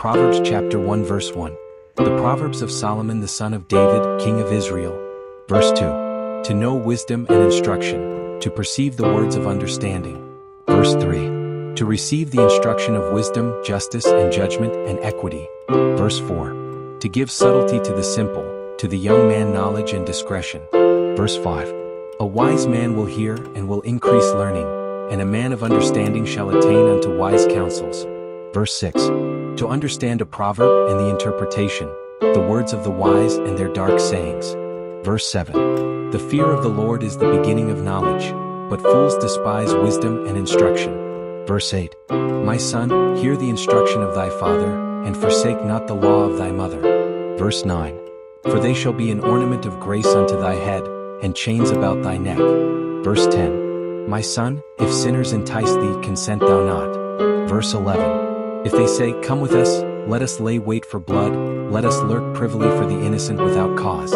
Proverbs chapter 1 verse 1. The Proverbs of Solomon the son of David, king of Israel. Verse 2. To know wisdom and instruction, to perceive the words of understanding. Verse 3. To receive the instruction of wisdom, justice, and judgment, and equity. Verse 4. To give subtlety to the simple, to the young man knowledge and discretion. Verse 5. A wise man will hear and will increase learning, and a man of understanding shall attain unto wise counsels. Verse 6. To understand a proverb and the interpretation, the words of the wise and their dark sayings. Verse 7. The fear of the Lord is the beginning of knowledge, but fools despise wisdom and instruction. Verse 8. My son, hear the instruction of thy father, and forsake not the law of thy mother. Verse 9. For they shall be an ornament of grace unto thy head, and chains about thy neck. Verse 10. My son, if sinners entice thee, consent thou not. Verse 11. If they say, Come with us, let us lay wait for blood, let us lurk privily for the innocent without cause.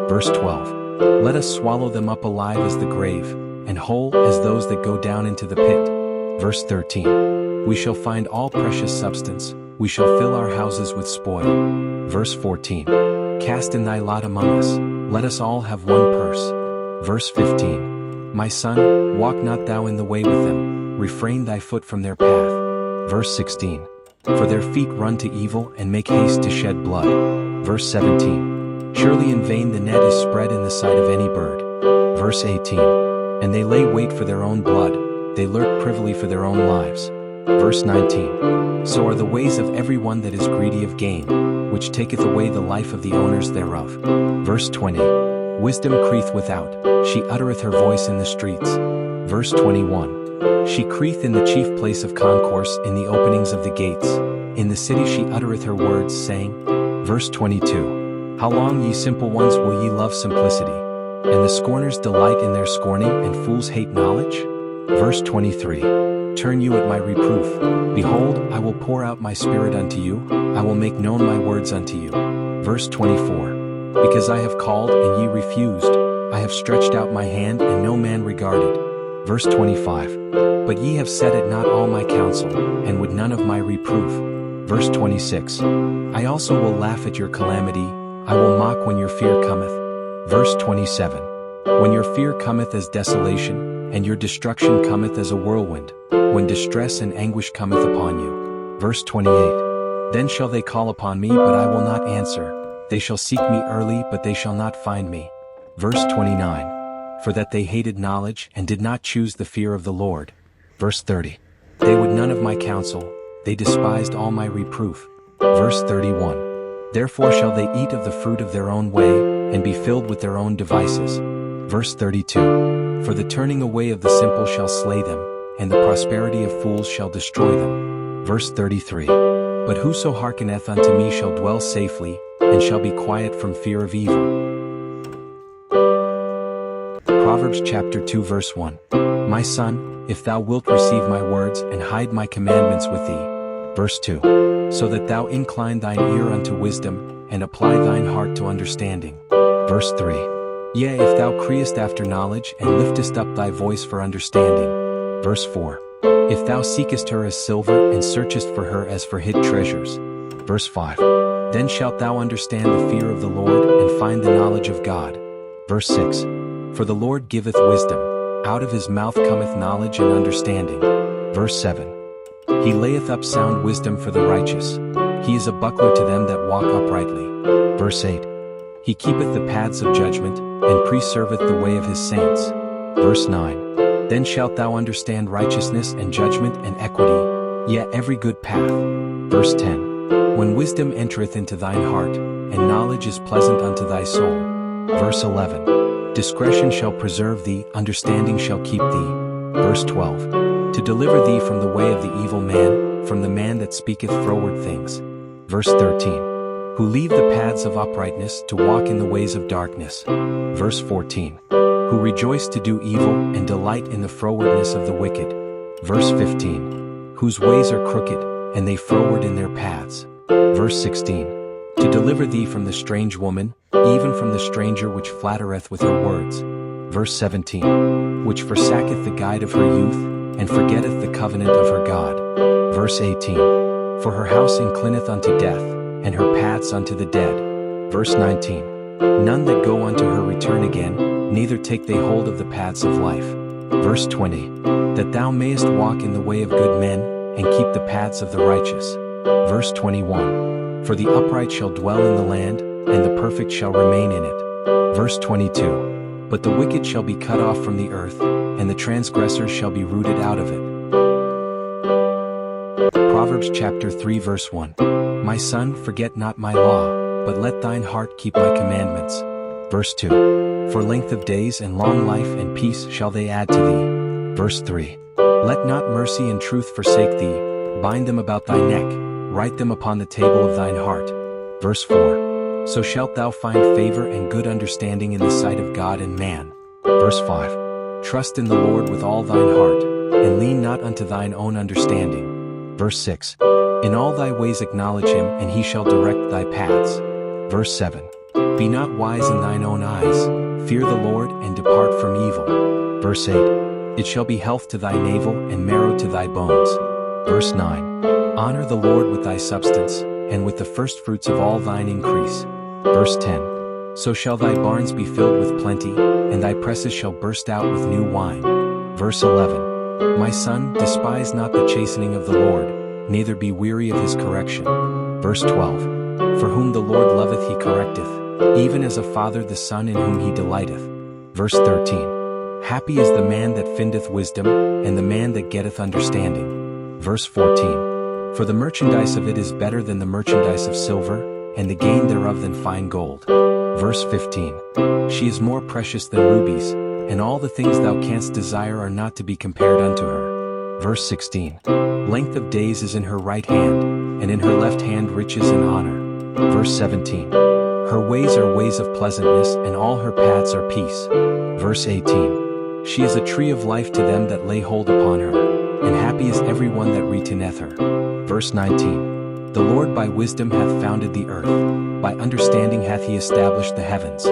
Verse 12. Let us swallow them up alive as the grave, and whole as those that go down into the pit. Verse 13. We shall find all precious substance, we shall fill our houses with spoil. Verse 14. Cast in thy lot among us, let us all have one purse. Verse 15. My son, walk not thou in the way with them, refrain thy foot from their path. Verse 16. For their feet run to evil and make haste to shed blood. Verse 17. Surely in vain the net is spread in the sight of any bird. Verse 18. And they lay wait for their own blood, they lurk privily for their own lives. Verse 19. So are the ways of every one that is greedy of gain, which taketh away the life of the owners thereof. Verse 20. Wisdom crieth without, she uttereth her voice in the streets. Verse 21. She crieth in the chief place of concourse, in the openings of the gates. In the city she uttereth her words, saying. Verse 22. How long, ye simple ones, will ye love simplicity? And the scorners delight in their scorning, and fools hate knowledge? Verse 23. Turn you at my reproof. Behold, I will pour out my spirit unto you, I will make known my words unto you. Verse 24. Because I have called, and ye refused, I have stretched out my hand, and no man regarded. Verse 25. But ye have set at not all my counsel, and would none of my reproof. Verse 26. I also will laugh at your calamity, I will mock when your fear cometh. Verse 27. When your fear cometh as desolation, and your destruction cometh as a whirlwind, when distress and anguish cometh upon you. Verse 28. Then shall they call upon me, but I will not answer. They shall seek me early, but they shall not find me. Verse 29. For that they hated knowledge, and did not choose the fear of the Lord. Verse 30. They would none of my counsel, they despised all my reproof. Verse 31. Therefore shall they eat of the fruit of their own way, and be filled with their own devices. Verse 32. For the turning away of the simple shall slay them, and the prosperity of fools shall destroy them. Verse 33. But whoso hearkeneth unto me shall dwell safely, and shall be quiet from fear of evil. Proverbs chapter 2 verse 1. My son, if thou wilt receive my words, and hide my commandments with thee. Verse 2. So that thou incline thine ear unto wisdom, and apply thine heart to understanding. Verse 3. Yea, if thou criest after knowledge, and liftest up thy voice for understanding. Verse 4. If thou seekest her as silver, and searchest for her as for hid treasures. Verse 5. Then shalt thou understand the fear of the Lord, and find the knowledge of God. Verse 6. For the Lord giveth wisdom, out of his mouth cometh knowledge and understanding. Verse 7. He layeth up sound wisdom for the righteous, he is a buckler to them that walk uprightly. Verse 8. He keepeth the paths of judgment, and preserveth the way of his saints. Verse 9. Then shalt thou understand righteousness and judgment and equity, yea, every good path. Verse 10. When wisdom entereth into thine heart, and knowledge is pleasant unto thy soul. Verse 11. Discretion shall preserve thee, understanding shall keep thee. Verse 12. To deliver thee from the way of the evil man, from the man that speaketh froward things. Verse 13. Who leave the paths of uprightness, to walk in the ways of darkness. Verse 14. Who rejoice to do evil, and delight in the frowardness of the wicked. Verse 15. Whose ways are crooked, and they froward in their paths. Verse 16. To deliver thee from the strange woman, even from the stranger which flattereth with her words. Verse 17. Which forsaketh the guide of her youth, and forgetteth the covenant of her God. Verse 18. For her house inclineth unto death, and her paths unto the dead. Verse 19. None that go unto her return again, neither take they hold of the paths of life. Verse 20. That thou mayest walk in the way of good men, and keep the paths of the righteous. Verse 21. For the upright shall dwell in the land, and the perfect shall remain in it. Verse 22. But the wicked shall be cut off from the earth, and the transgressors shall be rooted out of it. Proverbs chapter 3 verse 1. My son, forget not my law, but let thine heart keep my commandments. Verse 2. For length of days and long life and peace shall they add to thee. Verse 3. Let not mercy and truth forsake thee, bind them about thy neck, write them upon the table of thine heart. Verse 4. So shalt thou find favor and good understanding in the sight of God and man. Verse 5. Trust in the Lord with all thine heart, and lean not unto thine own understanding. Verse 6. In all thy ways acknowledge him, and he shall direct thy paths. Verse 7. Be not wise in thine own eyes, fear the Lord, and depart from evil. Verse 8. It shall be health to thy navel, and marrow to thy bones. Verse 9. Honor the Lord with thy substance, and with the firstfruits of all thine increase. Verse 10. So shall thy barns be filled with plenty, and thy presses shall burst out with new wine. Verse 11. My son, despise not the chastening of the Lord, neither be weary of his correction. Verse 12. For whom the Lord loveth he correcteth, even as a father the son in whom he delighteth. Verse 13. Happy is the man that findeth wisdom, and the man that getteth understanding. Verse 14. For the merchandise of it is better than the merchandise of silver, and the gain thereof than fine gold. Verse 15. She is more precious than rubies, and all the things thou canst desire are not to be compared unto her. Verse 16. Length of days is in her right hand, and in her left hand riches and honor. Verse 17. Her ways are ways of pleasantness, and all her paths are peace. Verse 18. She is a tree of life to them that lay hold upon her, and happy is every one that reteneth her. Verse 19. The Lord by wisdom hath founded the earth, by understanding hath he established the heavens.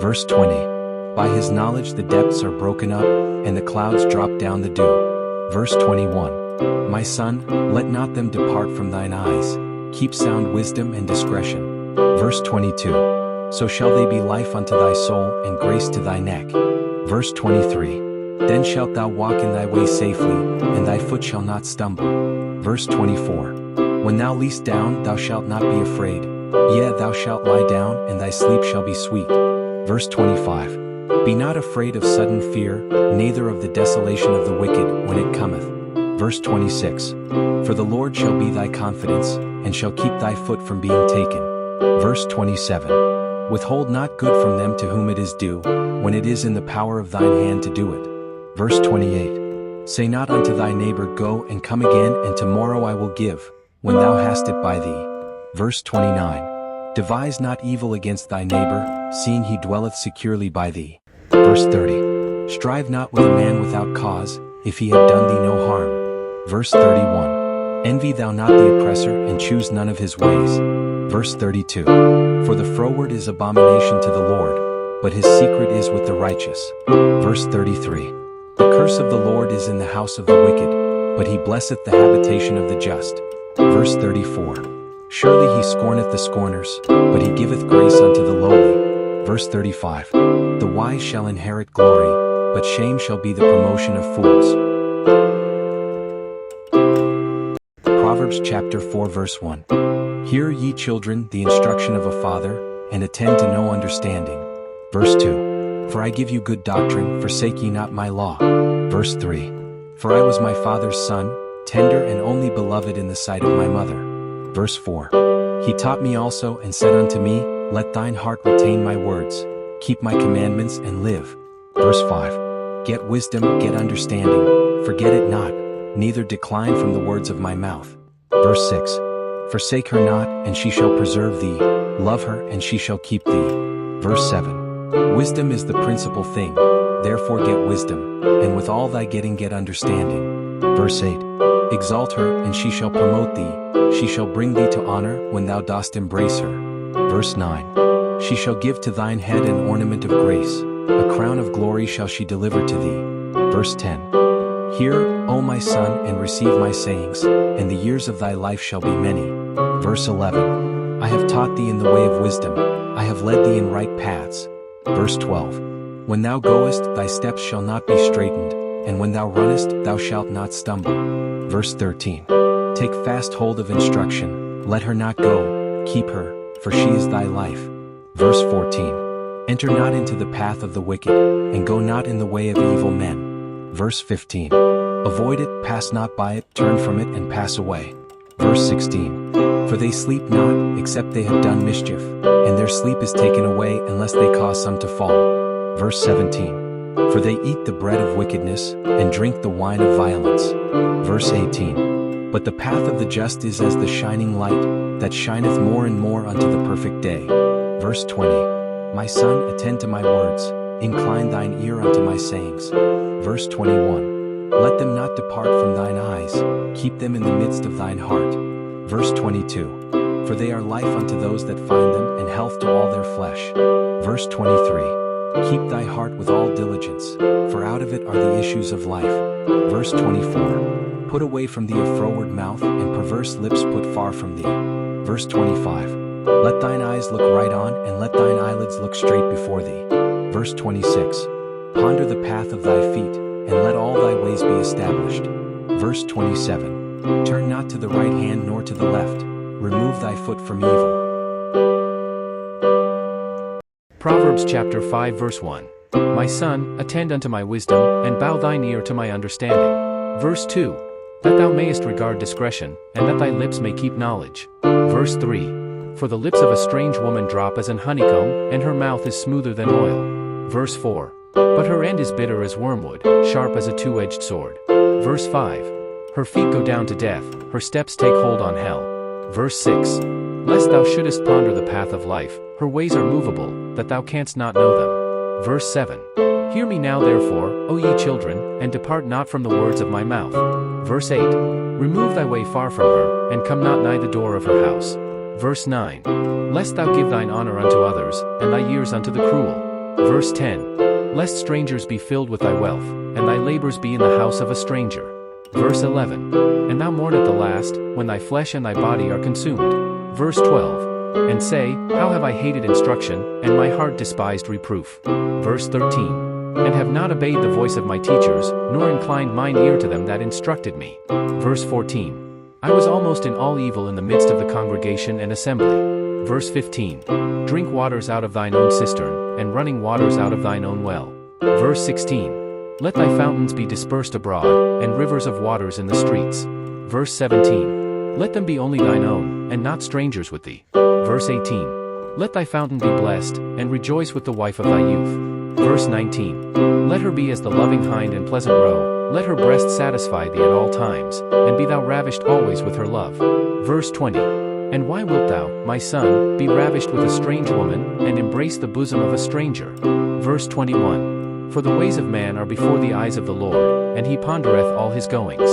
Verse 20. By his knowledge the depths are broken up, and the clouds drop down the dew. Verse 21. My son, let not them depart from thine eyes, keep sound wisdom and discretion. Verse 22. So shall they be life unto thy soul, and grace to thy neck. Verse 23. Then shalt thou walk in thy way safely, and thy foot shall not stumble. Verse 24. When thou liest down, thou shalt not be afraid, yea, thou shalt lie down, and thy sleep shall be sweet. Verse 25. Be not afraid of sudden fear, neither of the desolation of the wicked when it cometh. Verse 26. For the Lord shall be thy confidence, and shall keep thy foot from being taken. Verse 27. Withhold not good from them to whom it is due, when it is in the power of thine hand to do it. Verse 28. Say not unto thy neighbor, Go and come again, and tomorrow I will give, when thou hast it by thee. Verse 29. Devise not evil against thy neighbor, seeing he dwelleth securely by thee. Verse 30. Strive not with a man without cause, if he have done thee no harm. Verse 31. Envy thou not the oppressor, and choose none of his ways. Verse 32. For the froward is abomination to the Lord, but his secret is with the righteous. Verse 33. The curse of the Lord is in the house of the wicked, but he blesseth the habitation of the just. Verse 34. Surely he scorneth the scorners, but he giveth grace unto the lowly. Verse 35. The wise shall inherit glory, but shame shall be the promotion of fools. Proverbs chapter 4 verse 1. Hear ye children the instruction of a father, and attend to no understanding. Verse 2. For I give you good doctrine, forsake ye not my law. Verse 3. For I was my father's son, tender and only beloved in the sight of my mother. Verse 4. He taught me also, and said unto me, Let thine heart retain my words, keep my commandments, and live. Verse 5. Get wisdom, get understanding, forget it not, neither decline from the words of my mouth. Verse 6. Forsake her not, and she shall preserve thee, love her, and she shall keep thee. Verse 7. Wisdom is the principal thing, therefore get wisdom, and with all thy getting get understanding. Verse 8. Exalt her, and she shall promote thee, she shall bring thee to honor when thou dost embrace her. Verse 9. She shall give to thine head an ornament of grace, a crown of glory shall she deliver to thee. Verse 10. Hear, O my son, and receive my sayings, and the years of thy life shall be many. Verse 11. I have taught thee in the way of wisdom, I have led thee in right paths. Verse 12. When thou goest, thy steps shall not be straitened, and when thou runnest, thou shalt not stumble. Verse 13. Take fast hold of instruction, let her not go, keep her, for she is thy life. Verse 14. Enter not into the path of the wicked, and go not in the way of evil men. Verse 15. Avoid it, pass not by it, turn from it and pass away. Verse 16. For they sleep not, except they have done mischief, and their sleep is taken away unless they cause some to fall. Verse 17. For they eat the bread of wickedness, and drink the wine of violence. Verse 18. But the path of the just is as the shining light, that shineth more and more unto the perfect day. Verse 20. My son, attend to my words, incline thine ear unto my sayings. Verse 21. Let them not depart from thine eyes, keep them in the midst of thine heart. Verse 22. For they are life unto those that find them, and health to all their flesh. Verse 23. Keep thy heart with all diligence, for out of it are the issues of life. Verse 24. Put away from thee a froward mouth, and perverse lips put far from thee. Verse 25. Let thine eyes look right on, and let thine eyelids look straight before thee. Verse 26. Ponder the path of thy feet, and let all thy ways be established. Verse 27. Turn not to the right hand nor to the left, remove thy foot from evil. Proverbs chapter 5 verse 1. My son, attend unto my wisdom, and bow thine ear to my understanding. Verse 2. That thou mayest regard discretion, and that thy lips may keep knowledge. Verse 3. For the lips of a strange woman drop as an honeycomb, and her mouth is smoother than oil. Verse 4. But her end is bitter as wormwood, sharp as a two-edged sword. Verse 5. Her feet go down to death, her steps take hold on hell. Verse 6. Lest thou shouldest ponder the path of life, her ways are movable, that thou canst not know them. Verse 7. Hear me now therefore, O ye children, and depart not from the words of my mouth. Verse 8. Remove thy way far from her, and come not nigh the door of her house. Verse 9. Lest thou give thine honor unto others, and thy years unto the cruel. Verse 10. Lest strangers be filled with thy wealth, and thy labors be in the house of a stranger. Verse 11. And thou mourn at the last, when thy flesh and thy body are consumed. Verse 12. And say, How have I hated instruction, and my heart despised reproof. Verse 13. And have not obeyed the voice of my teachers, nor inclined mine ear to them that instructed me. Verse 14. I was almost in all evil in the midst of the congregation and assembly. Verse 15. Drink waters out of thine own cistern, and running waters out of thine own well. Verse 16. Let thy fountains be dispersed abroad, and rivers of waters in the streets. Verse 17. Let them be only thine own, and not strangers with thee. Verse 18. Let thy fountain be blessed, and rejoice with the wife of thy youth. Verse 19. Let her be as the loving hind and pleasant roe, let her breast satisfy thee at all times, and be thou ravished always with her love. Verse 20. And why wilt thou, my son, be ravished with a strange woman, and embrace the bosom of a stranger? Verse 21. For the ways of man are before the eyes of the Lord, and he pondereth all his goings.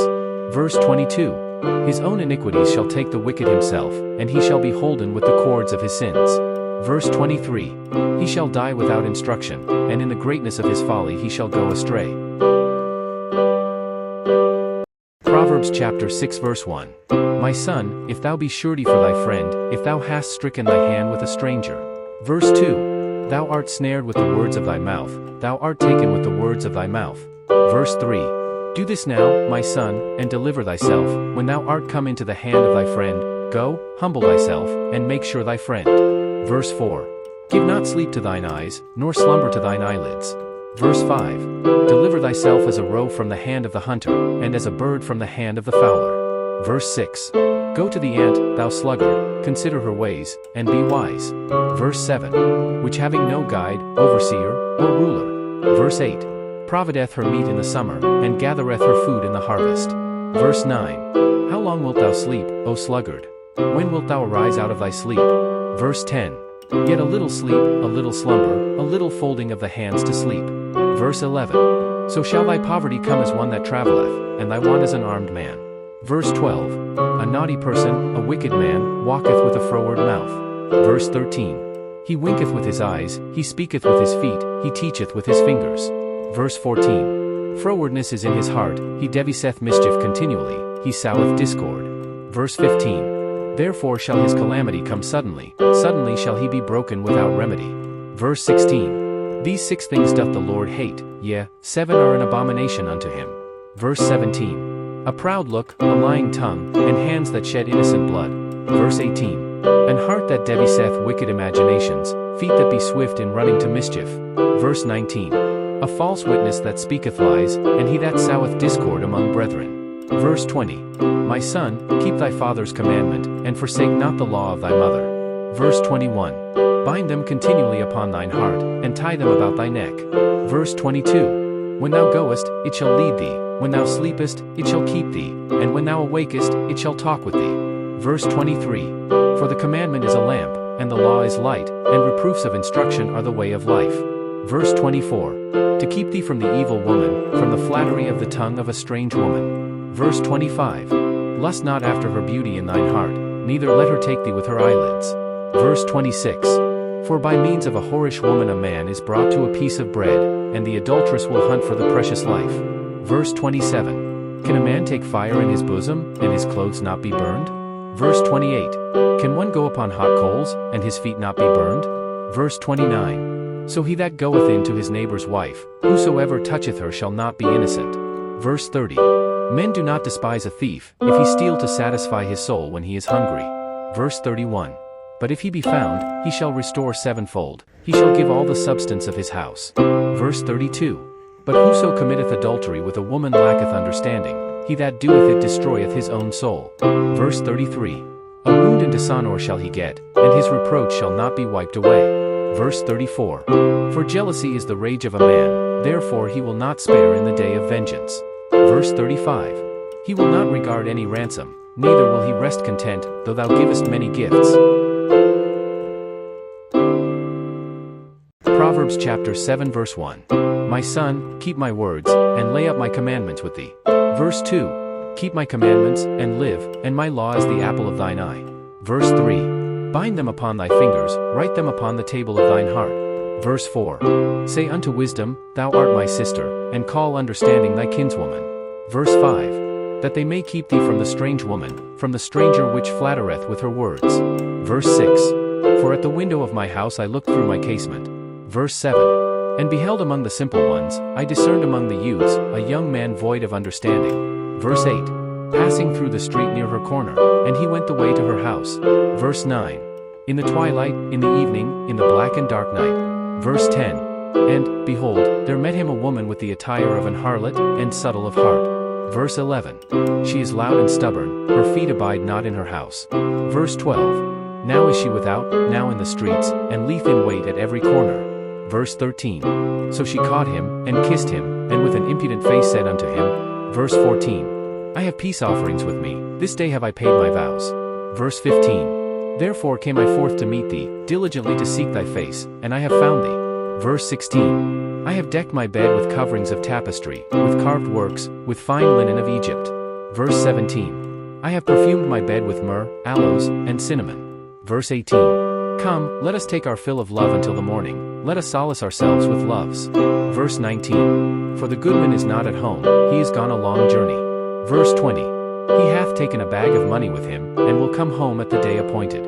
Verse 22. His own iniquities shall take the wicked himself, and he shall be holden with the cords of his sins. Verse 23. He shall die without instruction, and in the greatness of his folly he shall go astray. Proverbs chapter 6 verse 1. My son, if thou be surety for thy friend, if thou hast stricken thy hand with a stranger. Verse 2. Thou art snared with the words of thy mouth, thou art taken with the words of thy mouth. Verse 3. Do this now, my son, and deliver thyself, when thou art come into the hand of thy friend, go, humble thyself, and make sure thy friend. Verse 4. Give not sleep to thine eyes, nor slumber to thine eyelids. Verse 5. Deliver thyself as a roe from the hand of the hunter, and as a bird from the hand of the fowler. Verse 6. Go to the ant, thou sluggard, consider her ways, and be wise. Verse 7. Which having no guide, overseer, or ruler. Verse 8. Provideth her meat in the summer, and gathereth her food in the harvest. Verse 9. How long wilt thou sleep, O sluggard? When wilt thou arise out of thy sleep? Verse 10. Yet a little sleep, a little slumber, a little folding of the hands to sleep. Verse 11. So shall thy poverty come as one that travelleth, and thy want as an armed man. Verse 12. A naughty person, a wicked man, walketh with a froward mouth. Verse 13. He winketh with his eyes, he speaketh with his feet, he teacheth with his fingers. Verse 14. Frowardness is in his heart, he deviseth mischief continually, he soweth discord. Verse 15. Therefore shall his calamity come suddenly, suddenly shall he be broken without remedy. Verse 16. These 6 things doth the Lord hate, yea, 7 are an abomination unto him. Verse 17. A proud look, a lying tongue, and hands that shed innocent blood. Verse 18. An heart that deviseth wicked imaginations, feet that be swift in running to mischief. Verse 19. A false witness that speaketh lies, and he that soweth discord among brethren. Verse 20. My son, keep thy father's commandment, and forsake not the law of thy mother. Verse 21. Bind them continually upon thine heart, and tie them about thy neck. Verse 22. When thou goest, it shall lead thee, when thou sleepest, it shall keep thee, and when thou awakest, it shall talk with thee. Verse 23. For the commandment is a lamp, and the law is light, and reproofs of instruction are the way of life. Verse 24. To keep thee from the evil woman, from the flattery of the tongue of a strange woman. Verse 25. Lust not after her beauty in thine heart, neither let her take thee with her eyelids. Verse 26. For by means of a whorish woman a man is brought to a piece of bread, and the adulteress will hunt for the precious life. Verse 27. Can a man take fire in his bosom, and his clothes not be burned? Verse 28. Can one go upon hot coals, and his feet not be burned? Verse 29. So he that goeth in to his neighbor's wife, whosoever toucheth her shall not be innocent. Verse 30. Men do not despise a thief, if he steal to satisfy his soul when he is hungry. Verse 31. But if he be found, he shall restore sevenfold, he shall give all the substance of his house. Verse 32. But whoso committeth adultery with a woman lacketh understanding, he that doeth it destroyeth his own soul. Verse 33. A wound and dishonor shall he get, and his reproach shall not be wiped away. Verse 34. For jealousy is the rage of a man, therefore he will not spare in the day of vengeance. Verse 35. He will not regard any ransom, neither will he rest content, though thou givest many gifts. Proverbs chapter 7 verse 1. My son, keep my words, and lay up my commandments with thee. Verse 2. Keep my commandments, and live, and my law is the apple of thine eye. Verse 3. Bind them upon thy fingers, write them upon the table of thine heart. Verse 4. Say unto wisdom, thou art my sister, and call understanding thy kinswoman. Verse 5. That they may keep thee from the strange woman, from the stranger which flattereth with her words. Verse 6. For at the window of my house I looked through my casement. Verse 7. And beheld among the simple ones, I discerned among the youths, a young man void of understanding. Verse 8. Passing through the street near her corner, and he went the way to her house. Verse 9. In the twilight, in the evening, in the black and dark night. Verse 10. And, behold, there met him a woman with the attire of an harlot, and subtle of heart. Verse 11. She is loud and stubborn, her feet abide not in her house. Verse 12. Now is she without, now in the streets, and lieth in wait at every corner. Verse 13. So she caught him, and kissed him, and with an impudent face said unto him. Verse 14. I have peace offerings with me, this day have I paid my vows. Verse 15. Therefore came I forth to meet thee, diligently to seek thy face, and I have found thee. Verse 16. I have decked my bed with coverings of tapestry, with carved works, with fine linen of Egypt. Verse 17. I have perfumed my bed with myrrh, aloes, and cinnamon. Verse 18. Come, let us take our fill of love until the morning, let us solace ourselves with loves. Verse 19. For the goodman is not at home, he is gone a long journey. Verse 20. He hath taken a bag of money with him, and will come home at the day appointed.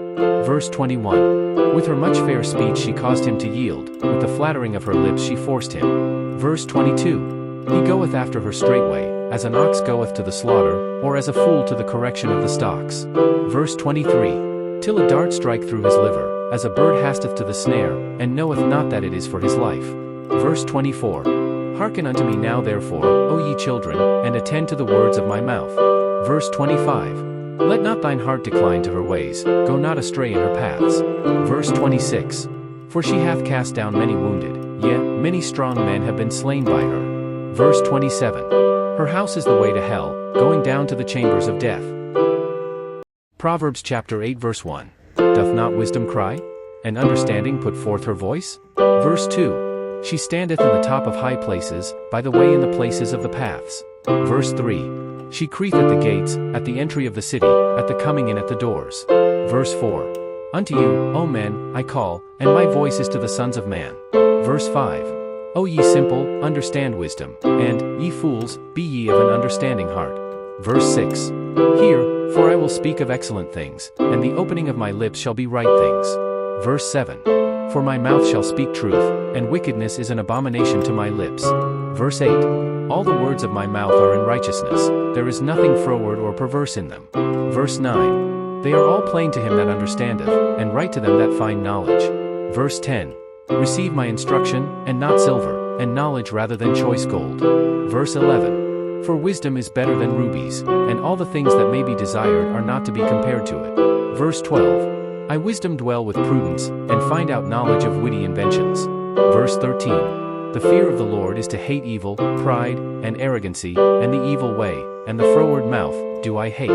Verse 21. With her much fair speech she caused him to yield, with the flattering of her lips she forced him. Verse 22. He goeth after her straightway, as an ox goeth to the slaughter, or as a fool to the correction of the stocks. Verse 23. Till a dart strike through his liver, as a bird hasteth to the snare, and knoweth not that it is for his life. Verse 24. Hearken unto me now therefore, O ye children, and attend to the words of my mouth. Verse 25. Let not thine heart decline to her ways, go not astray in her paths. Verse 26. For she hath cast down many wounded, yea, many strong men have been slain by her. Verse 27. Her house is the way to hell, going down to the chambers of death. Proverbs chapter 8 verse 1. Doth not wisdom cry? And understanding put forth her voice? Verse 2. She standeth in the top of high places, by the way in the places of the paths. Verse 3. She crieth at the gates, at the entry of the city, at the coming in at the doors. Verse 4. Unto you, O men, I call, and my voice is to the sons of man. Verse 5. O ye simple, understand wisdom, and, ye fools, be ye of an understanding heart. Verse 6. Hear, for I will speak of excellent things, and the opening of my lips shall be right things. Verse 7. For my mouth shall speak truth, and wickedness is an abomination to my lips. Verse 8. All the words of my mouth are in righteousness, there is nothing froward or perverse in them. Verse 9. They are all plain to him that understandeth, and right to them that find knowledge. Verse 10. Receive my instruction, and not silver, and knowledge rather than choice gold. Verse 11. For wisdom is better than rubies, and all the things that may be desired are not to be compared to it. Verse 12. I wisdom dwell with prudence, and find out knowledge of witty inventions. Verse 13. The fear of the Lord is to hate evil, pride, and arrogancy, and the evil way, and the froward mouth, do I hate.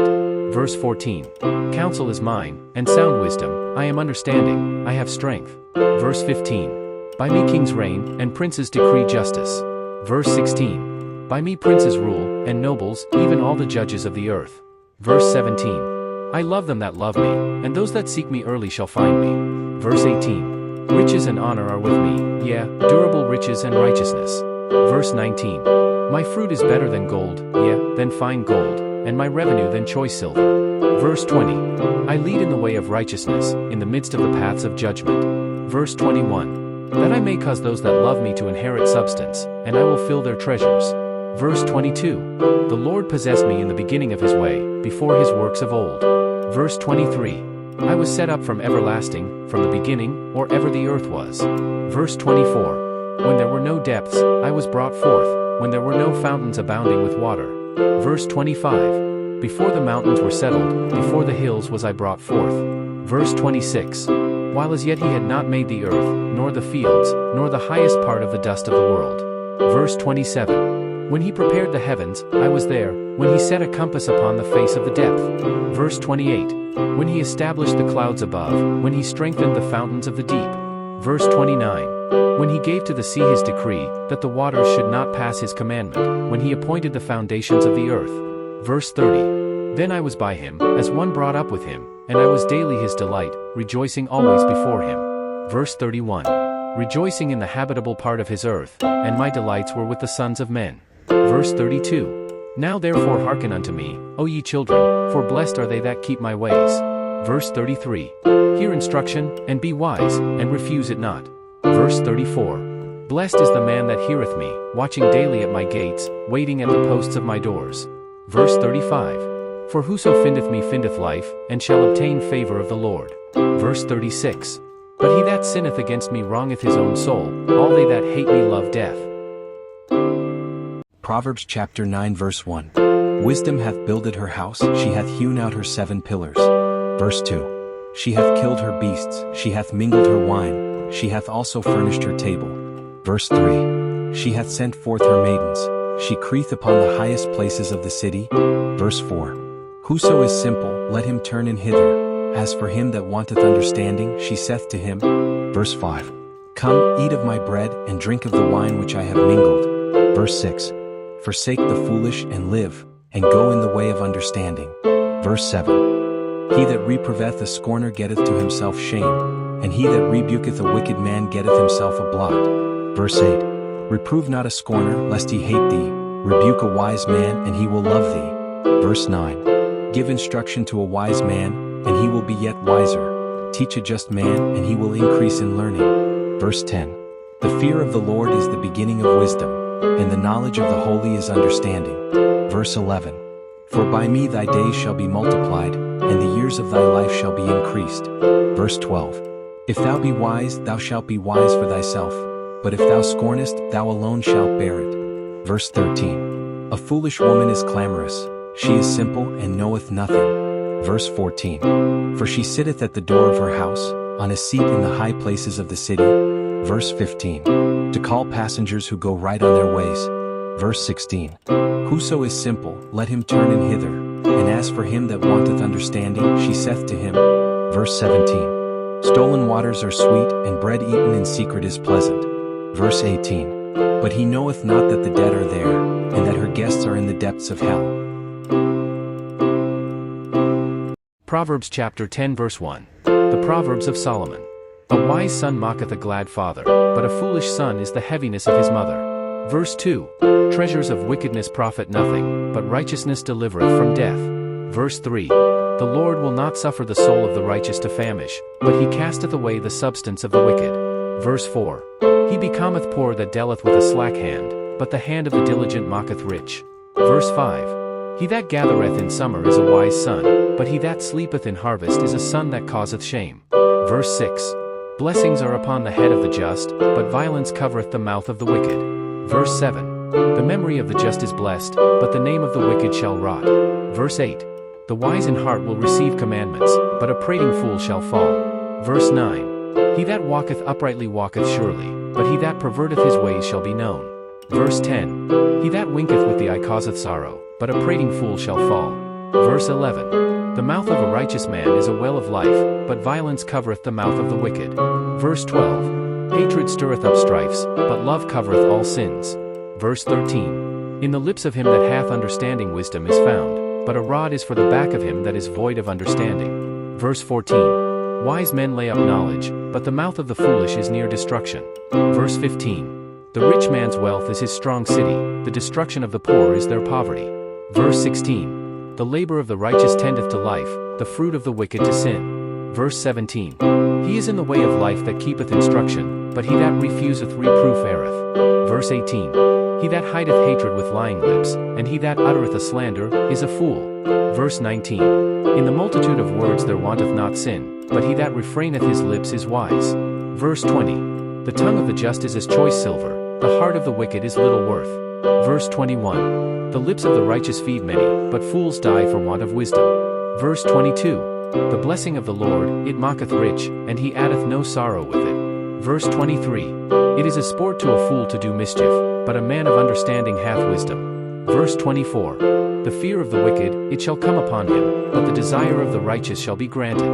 Verse 14. Counsel is mine, and sound wisdom, I am understanding, I have strength. Verse 15. By me kings reign, and princes decree justice. Verse 16. By me princes rule, and nobles, even all the judges of the earth. Verse 17. I love them that love me, and those that seek me early shall find me. Verse 18. Riches and honor are with me, yea, durable riches and righteousness. Verse 19. My fruit is better than gold, yea, than fine gold, and my revenue than choice silver. Verse 20. I lead in the way of righteousness, in the midst of the paths of judgment. Verse 21. That I may cause those that love me to inherit substance, and I will fill their treasures. Verse 22. The Lord possessed me in the beginning of his way, before his works of old. Verse 23. I was set up from everlasting, from the beginning, or ever the earth was. Verse 24. When there were no depths, I was brought forth, when there were no fountains abounding with water. Verse 25. Before the mountains were settled, before the hills was I brought forth. Verse 26. While as yet he had not made the earth, nor the fields, nor the highest part of the dust of the world. Verse 27. When he prepared the heavens, I was there, when he set a compass upon the face of the depth. Verse 28. When he established the clouds above, when he strengthened the fountains of the deep. Verse 29. When he gave to the sea his decree, that the waters should not pass his commandment, when he appointed the foundations of the earth. Verse 30. Then I was by him, as one brought up with him, and I was daily his delight, rejoicing always before him. Verse 31. Rejoicing in the habitable part of his earth, and my delights were with the sons of men. Verse 32. Now therefore hearken unto me, O ye children, for blessed are they that keep my ways. Verse 33. Hear instruction, and be wise, and refuse it not. Verse 34. Blessed is the man that heareth me, watching daily at my gates, waiting at the posts of my doors. Verse 35. For whoso findeth me findeth life, and shall obtain favor of the Lord. Verse 36. But he that sinneth against me wrongeth his own soul, all they that hate me love death. Proverbs chapter 9 verse 1. Wisdom hath builded her house, she hath hewn out her 7 pillars. Verse 2. She hath killed her beasts, she hath mingled her wine, she hath also furnished her table. Verse 3. She hath sent forth her maidens, she crieth upon the highest places of the city. Verse 4. Whoso is simple, let him turn in hither. As for him that wanteth understanding, she saith to him. Verse 5. Come, eat of my bread, and drink of the wine which I have mingled. Verse 6. Forsake the foolish and live, and go in the way of understanding. Verse 7. He that reproveth a scorner getteth to himself shame, and he that rebuketh a wicked man getteth himself a blot. Verse 8. Reprove not a scorner, lest he hate thee. Rebuke a wise man, and he will love thee. Verse 9. Give instruction to a wise man, and he will be yet wiser. Teach a just man, and he will increase in learning. Verse 10. The fear of the Lord is the beginning of wisdom, and the knowledge of the holy is understanding. Verse 11. For by me thy days shall be multiplied, and the years of thy life shall be increased. Verse 12. If thou be wise, thou shalt be wise for thyself, but if thou scornest, thou alone shalt bear it. Verse 13. A foolish woman is clamorous, she is simple and knoweth nothing. Verse 14. For she sitteth at the door of her house, on a seat in the high places of the city. Verse 15. To call passengers who go right on their ways. Verse 16. Whoso is simple, let him turn in hither, and as for him that wanteth understanding, she saith to him. Verse 17. Stolen waters are sweet, and bread eaten in secret is pleasant. Verse 18. But he knoweth not that the dead are there, and that her guests are in the depths of hell. Proverbs chapter 10 verse 1. The Proverbs of Solomon. A wise son mocketh a glad father, but a foolish son is the heaviness of his mother. Verse 2. Treasures of wickedness profit nothing, but righteousness delivereth from death. Verse 3. The Lord will not suffer the soul of the righteous to famish, but he casteth away the substance of the wicked. Verse 4. He becometh poor that dealeth with a slack hand, but the hand of the diligent mocketh rich. Verse 5. He that gathereth in summer is a wise son, but he that sleepeth in harvest is a son that causeth shame. Verse 6. Blessings are upon the head of the just, but violence covereth the mouth of the wicked. Verse 7. The memory of the just is blessed, but the name of the wicked shall rot. Verse 8. The wise in heart will receive commandments, but a prating fool shall fall. Verse 9. He that walketh uprightly walketh surely, but he that perverteth his ways shall be known. Verse 10. He that winketh with the eye causeth sorrow, but a prating fool shall fall. Verse 11. The mouth of a righteous man is a well of life, but violence covereth the mouth of the wicked. Verse 12. Hatred stirreth up strifes, but love covereth all sins. Verse 13. In the lips of him that hath understanding wisdom is found, but a rod is for the back of him that is void of understanding. Verse 14. Wise men lay up knowledge, but the mouth of the foolish is near destruction. Verse 15. The rich man's wealth is his strong city, the destruction of the poor is their poverty. Verse 16. The labor of the righteous tendeth to life, the fruit of the wicked to sin. Verse 17. He is in the way of life that keepeth instruction, but he that refuseth reproof erreth. Verse 18. He that hideth hatred with lying lips, and he that uttereth a slander, is a fool. Verse 19. In the multitude of words there wanteth not sin, but he that refraineth his lips is wise. Verse 20. The tongue of the just is as choice silver, the heart of the wicked is little worth. Verse 21. The lips of the righteous feed many, but fools die for want of wisdom. Verse 22. The blessing of the Lord, it mocketh rich, and he addeth no sorrow with it. Verse 23. It is a sport to a fool to do mischief, but a man of understanding hath wisdom. Verse 24. The fear of the wicked, it shall come upon him, but the desire of the righteous shall be granted.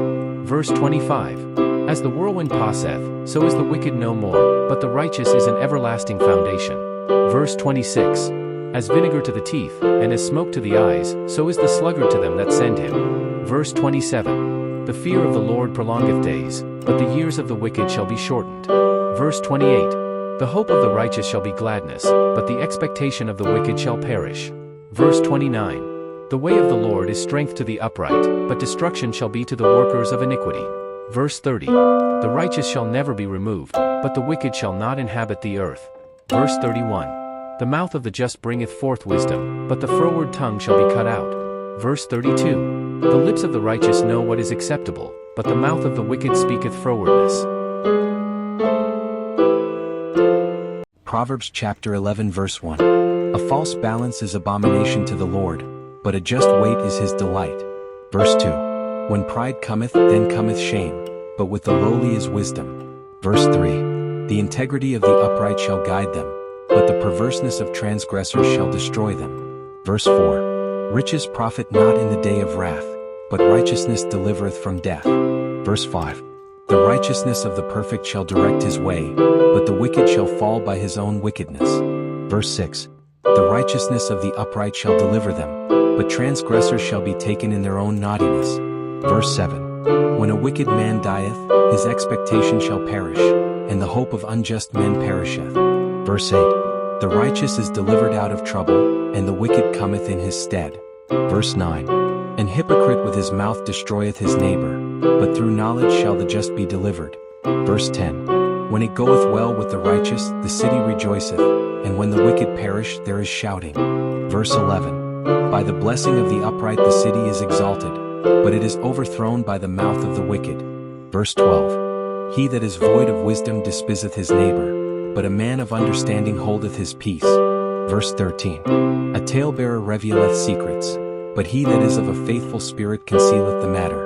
Verse 25. As the whirlwind passeth, so is the wicked no more, but the righteous is an everlasting foundation. Verse 26. As vinegar to the teeth, and as smoke to the eyes, so is the sluggard to them that send him. Verse 27. The fear of the Lord prolongeth days, but the years of the wicked shall be shortened. Verse 28. The hope of the righteous shall be gladness, but the expectation of the wicked shall perish. Verse 29. The way of the Lord is strength to the upright, but destruction shall be to the workers of iniquity. Verse 30. The righteous shall never be removed, but the wicked shall not inhabit the earth. Verse 31. The mouth of the just bringeth forth wisdom, but the froward tongue shall be cut out. Verse 32. The lips of the righteous know what is acceptable, but the mouth of the wicked speaketh frowardness. Proverbs chapter 11 verse 1. A false balance is abomination to the Lord, but a just weight is his delight. Verse 2. When pride cometh, then cometh shame, but with the lowly is wisdom. Verse 3. The integrity of the upright shall guide them, but the perverseness of transgressors shall destroy them. Verse 4. Riches profit not in the day of wrath, but righteousness delivereth from death. Verse 5. The righteousness of the perfect shall direct his way, but the wicked shall fall by his own wickedness. Verse 6. The righteousness of the upright shall deliver them, but transgressors shall be taken in their own naughtiness. Verse 7. When a wicked man dieth, his expectation shall perish, and the hope of unjust men perisheth. Verse 8. The righteous is delivered out of trouble, and the wicked cometh in his stead. Verse 9. An hypocrite with his mouth destroyeth his neighbor, but through knowledge shall the just be delivered. Verse 10. When it goeth well with the righteous, the city rejoiceth, and when the wicked perish, there is shouting. Verse 11. By the blessing of the upright the city is exalted, but it is overthrown by the mouth of the wicked. Verse 12. He that is void of wisdom despiseth his neighbor, but a man of understanding holdeth his peace. Verse 13. A talebearer revealeth secrets, but he that is of a faithful spirit concealeth the matter.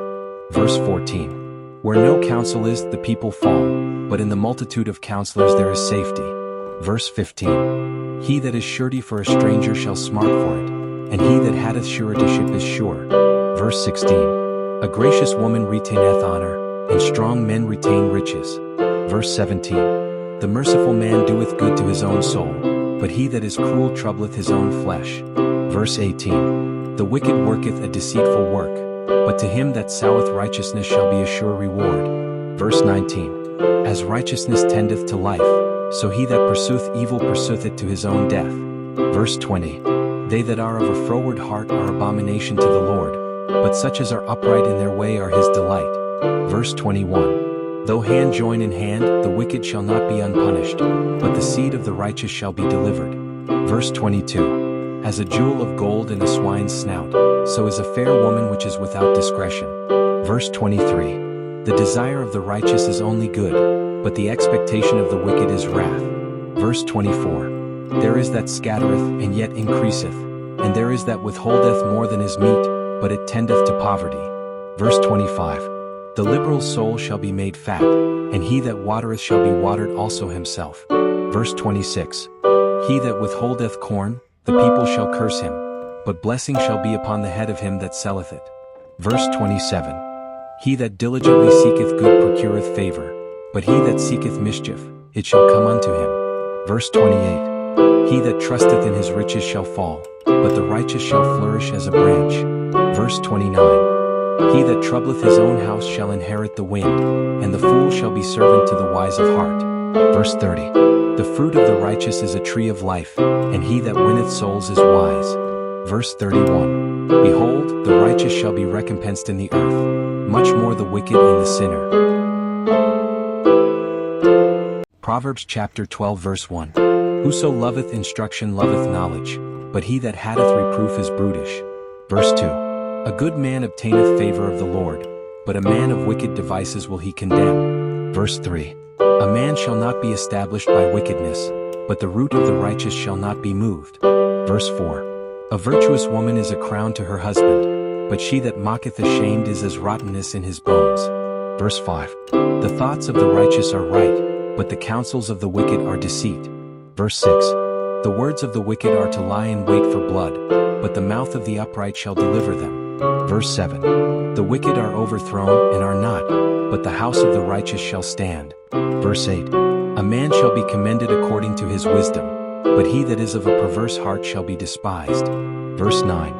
Verse 14. Where no counsel is, the people fall, but in the multitude of counselors there is safety. Verse 15. He that is surety for a stranger shall smart for it, and he that hath suretyship is sure. Verse 16. A gracious woman retaineth honor, and strong men retain riches. Verse 17. The merciful man doeth good to his own soul, but he that is cruel troubleth his own flesh. Verse 18. The wicked worketh a deceitful work, but to him that soweth righteousness shall be a sure reward. Verse 19. As righteousness tendeth to life, so he that pursueth evil pursueth it to his own death. Verse 20. They that are of a froward heart are abomination to the Lord, but such as are upright in their way are his delight. Verse 21. Though hand join in hand, the wicked shall not be unpunished, but the seed of the righteous shall be delivered. Verse 22. As a jewel of gold in a swine's snout, so is a fair woman which is without discretion. Verse 23. The desire of the righteous is only good, but the expectation of the wicked is wrath. Verse 24. There is that scattereth, and yet increaseth, and there is that withholdeth more than is meet, but it tendeth to poverty. Verse 25. The liberal soul shall be made fat, and he that watereth shall be watered also himself. Verse 26. He that withholdeth corn, the people shall curse him, but blessing shall be upon the head of him that selleth it. Verse 27. He that diligently seeketh good procureth favor, but he that seeketh mischief, it shall come unto him. Verse 28. He that trusteth in his riches shall fall, but the righteous shall flourish as a branch. Verse 29. He that troubleth his own house shall inherit the wind, and the fool shall be servant to the wise of heart. Verse 30. The fruit of the righteous is a tree of life, and he that winneth souls is wise. Verse 31. Behold, the righteous shall be recompensed in the earth, much more the wicked and the sinner. Proverbs chapter 12 verse 1. Whoso loveth instruction loveth knowledge, but he that hateth reproof is brutish. Verse 2. A good man obtaineth favor of the Lord, but a man of wicked devices will he condemn. Verse 3. A man shall not be established by wickedness, but the root of the righteous shall not be moved. Verse 4. A virtuous woman is a crown to her husband, but she that mocketh ashamed is as rottenness in his bones. Verse 5. The thoughts of the righteous are right, but the counsels of the wicked are deceit. Verse 6. The words of the wicked are to lie in wait for blood, but the mouth of the upright shall deliver them. Verse 7. The wicked are overthrown and are not, but the house of the righteous shall stand. Verse 8. A man shall be commended according to his wisdom, but he that is of a perverse heart shall be despised. Verse 9.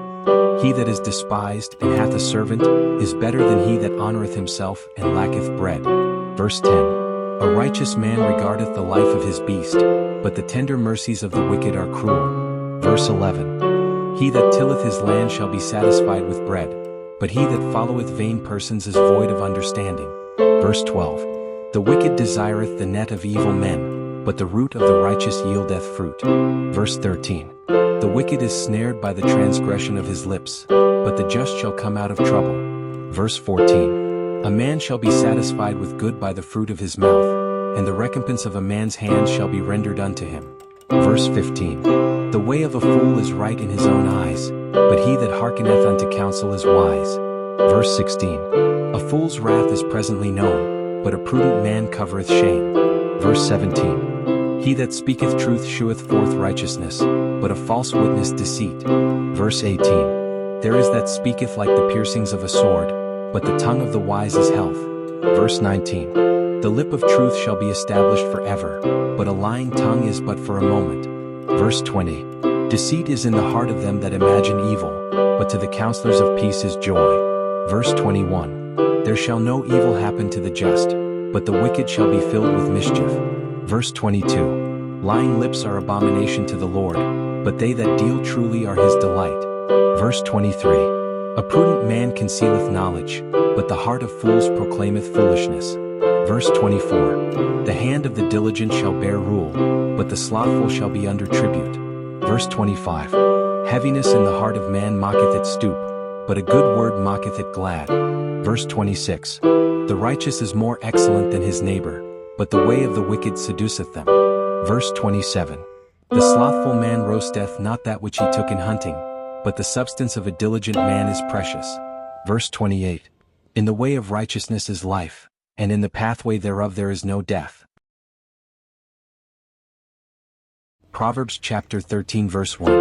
He that is despised and hath a servant is better than he that honoureth himself and lacketh bread. Verse 10. A righteous man regardeth the life of his beast, but the tender mercies of the wicked are cruel. Verse 11. He that tilleth his land shall be satisfied with bread, but he that followeth vain persons is void of understanding. Verse 12. The wicked desireth the net of evil men, but the root of the righteous yieldeth fruit. Verse 13. The wicked is snared by the transgression of his lips, but the just shall come out of trouble. Verse 14. A man shall be satisfied with good by the fruit of his mouth, and the recompense of a man's hands shall be rendered unto him. Verse 15. The way of a fool is right in his own eyes, but he that hearkeneth unto counsel is wise. Verse 16. A fool's wrath is presently known, but a prudent man covereth shame. Verse 17. He that speaketh truth sheweth forth righteousness, but a false witness deceit. Verse 18. There is that speaketh like the piercings of a sword, but the tongue of the wise is health. Verse 19. The lip of truth shall be established forever, but a lying tongue is but for a moment. Verse 20. Deceit is in the heart of them that imagine evil, but to the counselors of peace is joy. Verse 21. There shall no evil happen to the just, but the wicked shall be filled with mischief. Verse 22. Lying lips are abomination to the Lord, but they that deal truly are his delight. Verse 23. A prudent man concealeth knowledge, but the heart of fools proclaimeth foolishness. Verse 24. The hand of the diligent shall bear rule, but the slothful shall be under tribute. Verse 25. Heaviness in the heart of man mocketh it stoop, but a good word mocketh it glad. Verse 26. The righteous is more excellent than his neighbor, but the way of the wicked seduceth them. Verse 27. The slothful man roasteth not that which he took in hunting, but the substance of a diligent man is precious. Verse 28. In the way of righteousness is life, and in the pathway thereof there is no death. Proverbs chapter 13 verse 1.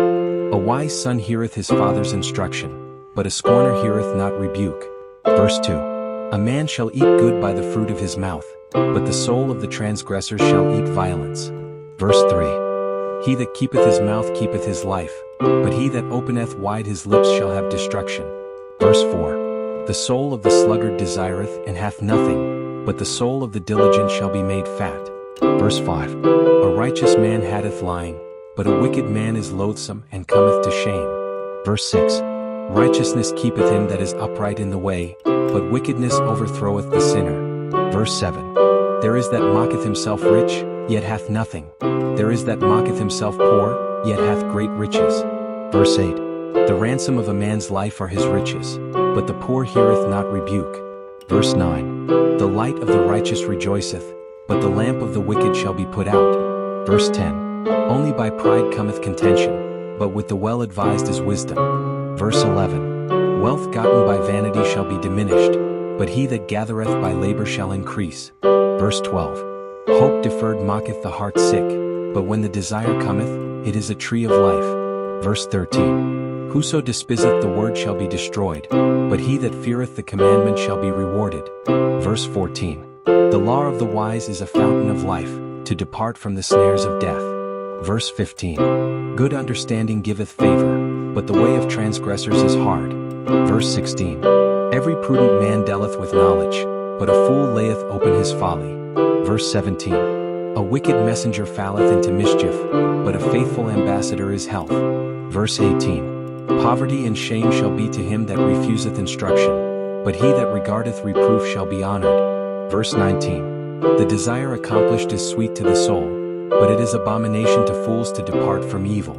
A wise son heareth his father's instruction, but a scorner heareth not rebuke. Verse 2. A man shall eat good by the fruit of his mouth, but the soul of the transgressor shall eat violence. Verse 3. He that keepeth his mouth keepeth his life, but he that openeth wide his lips shall have destruction. Verse 4. The soul of the sluggard desireth and hath nothing, but the soul of the diligent shall be made fat. Verse 5. A righteous man hateth lying, but a wicked man is loathsome and cometh to shame. Verse 6. Righteousness keepeth him that is upright in the way, but wickedness overthroweth the sinner. Verse 7. There is that mocketh himself rich, yet hath nothing. There is that mocketh himself poor, yet hath great riches. Verse 8. The ransom of a man's life are his riches, but the poor heareth not rebuke. Verse 9. The light of the righteous rejoiceth, but the lamp of the wicked shall be put out. Verse 10. Only by pride cometh contention, but with the well-advised is wisdom. Verse 11. Wealth gotten by vanity shall be diminished, but he that gathereth by labor shall increase. Verse 12. Hope deferred mocketh the heart sick, but when the desire cometh, it is a tree of life. Verse 13. Whoso despiseth the word shall be destroyed, but he that feareth the commandment shall be rewarded. Verse 14. The law of the wise is a fountain of life, to depart from the snares of death. Verse 15. Good understanding giveth favor, but the way of transgressors is hard. Verse 16. Every prudent man dealeth with knowledge, but a fool layeth open his folly. Verse 17. A wicked messenger falleth into mischief, but a faithful ambassador is health. Verse 18. Poverty and shame shall be to him that refuseth instruction, but he that regardeth reproof shall be honored. Verse 19. The desire accomplished is sweet to the soul, but it is abomination to fools to depart from evil.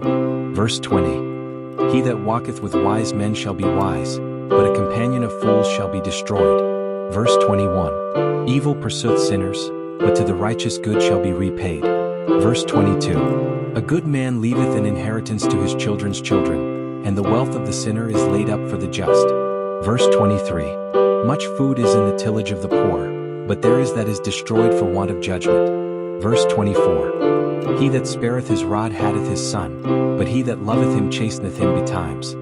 Verse 20. He that walketh with wise men shall be wise, but a companion of fools shall be destroyed. Verse 21. Evil pursueth sinners, but to the righteous good shall be repaid. Verse 22. A good man leaveth an inheritance to his children's children, and the wealth of the sinner is laid up for the just. Verse 23. Much food is in the tillage of the poor, but there is that is destroyed for want of judgment. Verse 24. He that spareth his rod hateth his son, but he that loveth him chasteneth him betimes.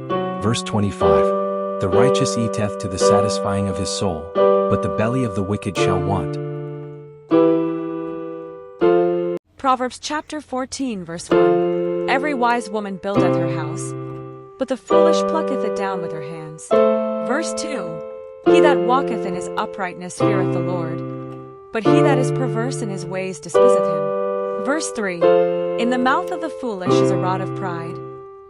Verse 25. The righteous eateth to the satisfying of his soul, but the belly of the wicked shall want. Proverbs chapter 14 verse 1. Every wise woman buildeth her house, but the foolish plucketh it down with her hands. Verse 2. He that walketh in his uprightness feareth the Lord, but he that is perverse in his ways despiseth him. Verse 3. In the mouth of the foolish is a rod of pride,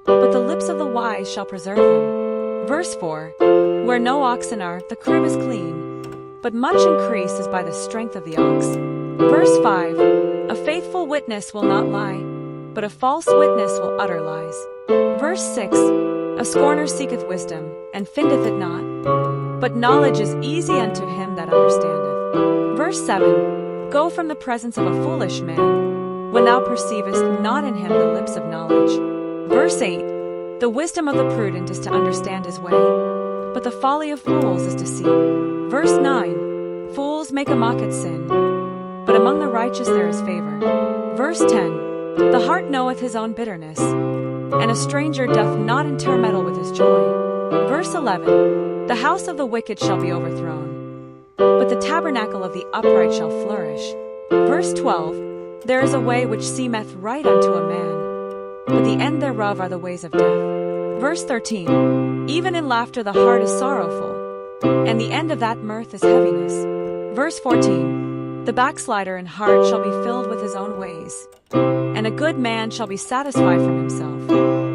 but the lips of the wise shall preserve him. Verse 4. Where no oxen are, the crib is clean, but much increase is by the strength of the ox. Verse 5. A faithful witness will not lie, but a false witness will utter lies. Verse 6. A scorner seeketh wisdom, and findeth it not, but knowledge is easy unto him that understandeth. Verse 7. Go from the presence of a foolish man, when thou perceivest not in him the lips of knowledge. Verse 8. The wisdom of the prudent is to understand his way, but the folly of fools is deceit. Verse 9. Fools make a mock at sin, but among the righteous there is favor. Verse 10. The heart knoweth his own bitterness, and a stranger doth not intermeddle with his joy. Verse 11. The house of the wicked shall be overthrown, but the tabernacle of the upright shall flourish. Verse 12. There is a way which seemeth right unto a man, but the end thereof are the ways of death. Verse 13. Even in laughter the heart is sorrowful, and the end of that mirth is heaviness. Verse 14. The backslider in heart shall be filled with his own ways, and a good man shall be satisfied from himself.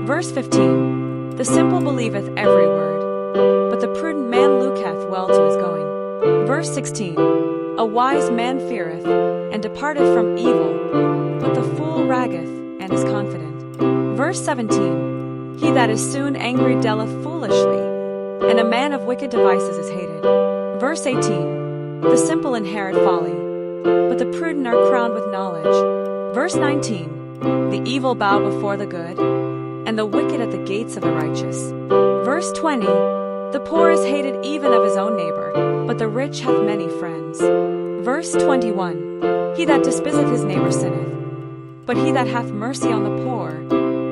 Verse 15. The simple believeth every word, but the prudent man looketh well to his going. Verse 16. A wise man feareth, and departeth from evil, but the fool raggeth, and is confident. Verse 17. He that is soon angry dealeth foolishly, and a man of wicked devices is hated. Verse 18. The simple inherit folly, but the prudent are crowned with knowledge. Verse 19. The evil bow before the good, and the wicked at the gates of the righteous. Verse 20. The poor is hated even of his own neighbor, but the rich hath many friends. Verse 21. He that despiseth his neighbor sinneth, but he that hath mercy on the poor,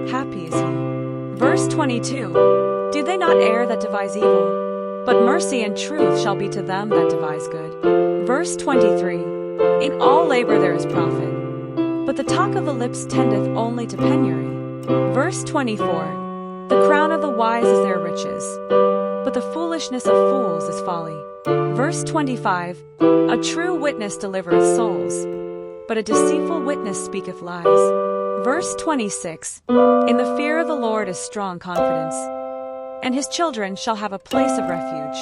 happy is he. Verse 22. Do they not err that devise evil? But mercy and truth shall be to them that devise good. Verse 23. In all labor there is profit, but the talk of the lips tendeth only to penury. Verse 24. The crown of the wise is their riches, but the foolishness of fools is folly. Verse 25, a true witness delivereth souls, but a deceitful witness speaketh lies. Verse 26, in the fear of the Lord is strong confidence, and his children shall have a place of refuge.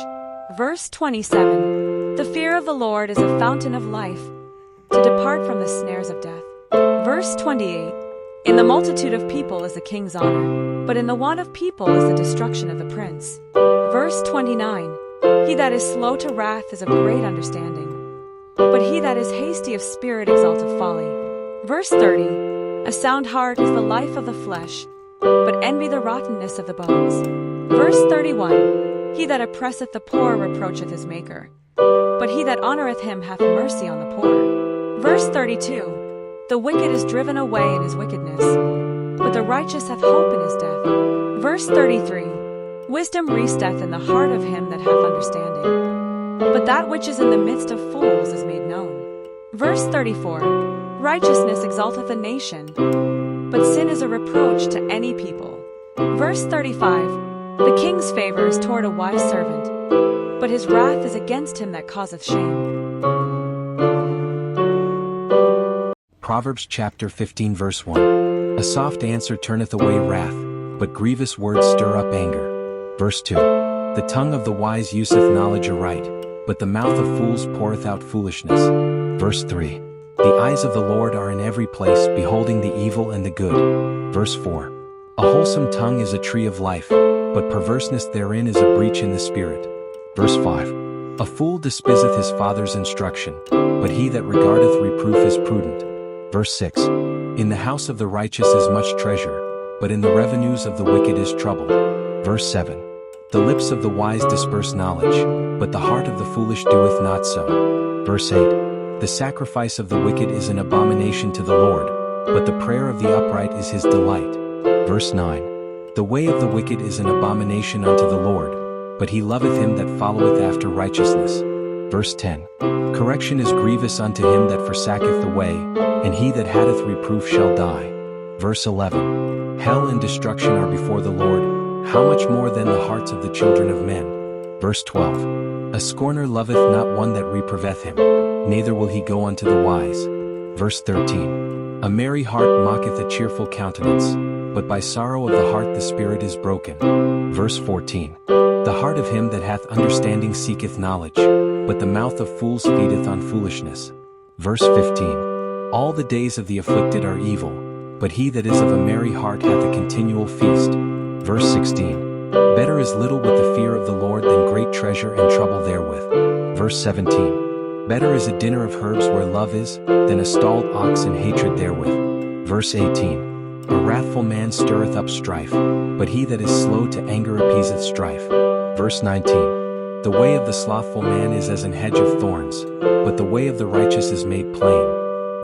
Verse 27, the fear of the Lord is a fountain of life, to depart from the snares of death. Verse 28, in the multitude of people is the king's honor, but in the want of people is the destruction of the prince. Verse 29, he that is slow to wrath is of great understanding, but he that is hasty of spirit exalteth folly. Verse 30, a sound heart is the life of the flesh, but envy the rottenness of the bones. Verse 31, he that oppresseth the poor reproacheth his maker, but he that honoureth him hath mercy on the poor. Verse 32, the wicked is driven away in his wickedness, but the righteous hath hope in his death. Verse 33, wisdom resteth in the heart of him that hath understanding, but that which is in the midst of fools is made known. Verse 34, righteousness exalteth a nation, but sin is a reproach to any people. Verse 35, the king's favor is toward a wise servant, but his wrath is against him that causeth shame. Proverbs chapter 15 verse 1. A soft answer turneth away wrath, but grievous words stir up anger. Verse 2. The tongue of the wise useth knowledge aright, but the mouth of fools poureth out foolishness. Verse 3. The eyes of the Lord are in every place, beholding the evil and the good. Verse 4. A wholesome tongue is a tree of life, but perverseness therein is a breach in the spirit. Verse 5. A fool despiseth his father's instruction, but he that regardeth reproof is prudent. Verse 6. In the house of the righteous is much treasure, but in the revenues of the wicked is trouble. Verse 7. The lips of the wise disperse knowledge, but the heart of the foolish doeth not so. Verse 8. The sacrifice of the wicked is an abomination to the Lord, but the prayer of the upright is his delight. Verse 9. The way of the wicked is an abomination unto the Lord, but he loveth him that followeth after righteousness. Verse 10. Correction is grievous unto him that forsaketh the way, and he that hateth reproof shall die. Verse 11. Hell and destruction are before the Lord, how much more than the hearts of the children of men? Verse 12. A scorner loveth not one that reproveth him, neither will he go unto the wise. Verse 13. A merry heart mocketh a cheerful countenance, but by sorrow of the heart the spirit is broken. Verse 14. The heart of him that hath understanding seeketh knowledge, but the mouth of fools feedeth on foolishness. Verse 15. All the days of the afflicted are evil, but he that is of a merry heart hath a continual feast. Verse 16. Better is little with the fear of the Lord than great treasure and trouble therewith. Verse 17. Better is a dinner of herbs where love is, than a stalled ox and hatred therewith. Verse 18. A wrathful man stirreth up strife, but he that is slow to anger appeaseth strife. Verse 19. The way of the slothful man is as an hedge of thorns, but the way of the righteous is made plain.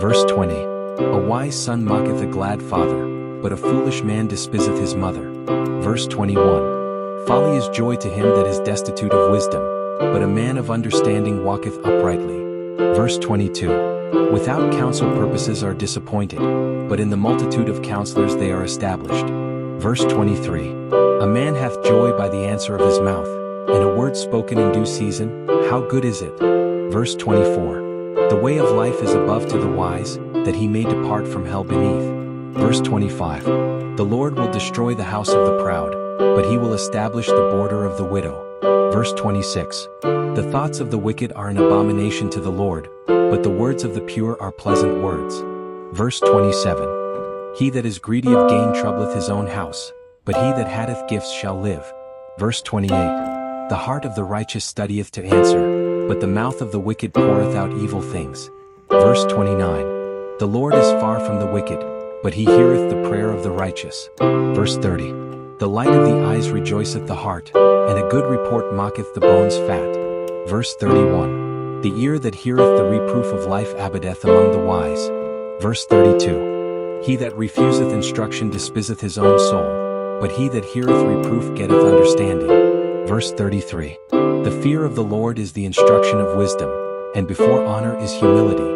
Verse 20. A wise son mocketh a glad father, but a foolish man despiseth his mother. Verse 21. Folly is joy to him that is destitute of wisdom, but a man of understanding walketh uprightly. Verse 22. Without counsel purposes are disappointed, but in the multitude of counselors they are established. Verse 23. A man hath joy by the answer of his mouth, and a word spoken in due season, how good is it? Verse 24. The way of life is above to the wise, that he may depart from hell beneath. Verse 25. The Lord will destroy the house of the proud, but he will establish the border of the widow. Verse 26. The thoughts of the wicked are an abomination to the Lord, but the words of the pure are pleasant words. Verse 27. He that is greedy of gain troubleth his own house, but he that hath gifts shall live. Verse 28. The heart of the righteous studieth to answer, but the mouth of the wicked poureth out evil things. Verse 29. The Lord is far from the wicked, but he heareth the prayer of the righteous. Verse 30. The light of the eyes rejoiceth the heart, and a good report mocketh the bones fat. Verse 31. The ear that heareth the reproof of life abideth among the wise. Verse 32. He that refuseth instruction despiseth his own soul, but he that heareth reproof getteth understanding. Verse 33. The fear of the Lord is the instruction of wisdom, and before honor is humility.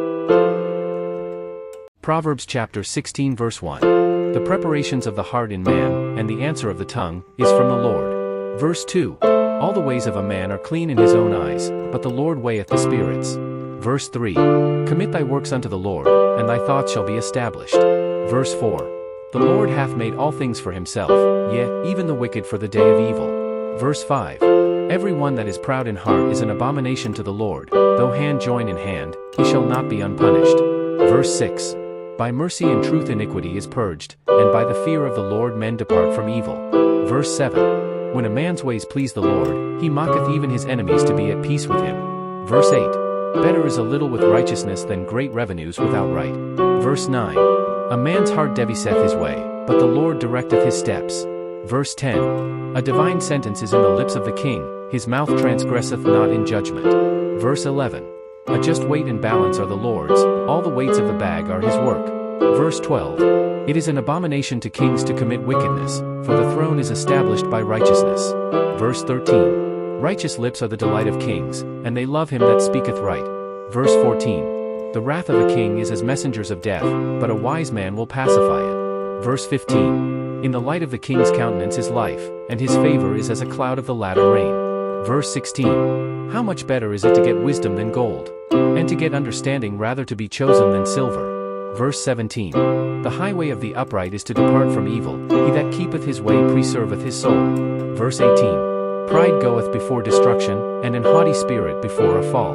Proverbs chapter 16 verse 1. The preparations of the heart in man, and the answer of the tongue, is from the Lord. Verse 2. All the ways of a man are clean in his own eyes, but the Lord weigheth the spirits. Verse 3. Commit thy works unto the Lord, and thy thoughts shall be established. Verse 4. The Lord hath made all things for himself, yea, even the wicked for the day of evil. Verse 5. Every one that is proud in heart is an abomination to the Lord, though hand join in hand, he shall not be unpunished. Verse 6. By mercy and truth iniquity is purged, and by the fear of the Lord men depart from evil. Verse 7. When a man's ways please the Lord, he mocketh even his enemies to be at peace with him. Verse 8. Better is a little with righteousness than great revenues without right. Verse 9. A man's heart deviseth his way, but the Lord directeth his steps. Verse 10. A divine sentence is in the lips of the king, his mouth transgresseth not in judgment. Verse 11. A just weight and balance are the Lord's, all the weights of the bag are his work. Verse 12. It is an abomination to kings to commit wickedness, for the throne is established by righteousness. Verse 13. Righteous lips are the delight of kings, and they love him that speaketh right. Verse 14. The wrath of a king is as messengers of death, but a wise man will pacify it. Verse 15. In the light of the king's countenance is life, and his favor is as a cloud of the latter rain. Verse 16. How much better is it to get wisdom than gold, and to get understanding rather to be chosen than silver. Verse 17. The highway of the upright is to depart from evil, he that keepeth his way preserveth his soul. Verse 18. Pride goeth before destruction, and an haughty spirit before a fall.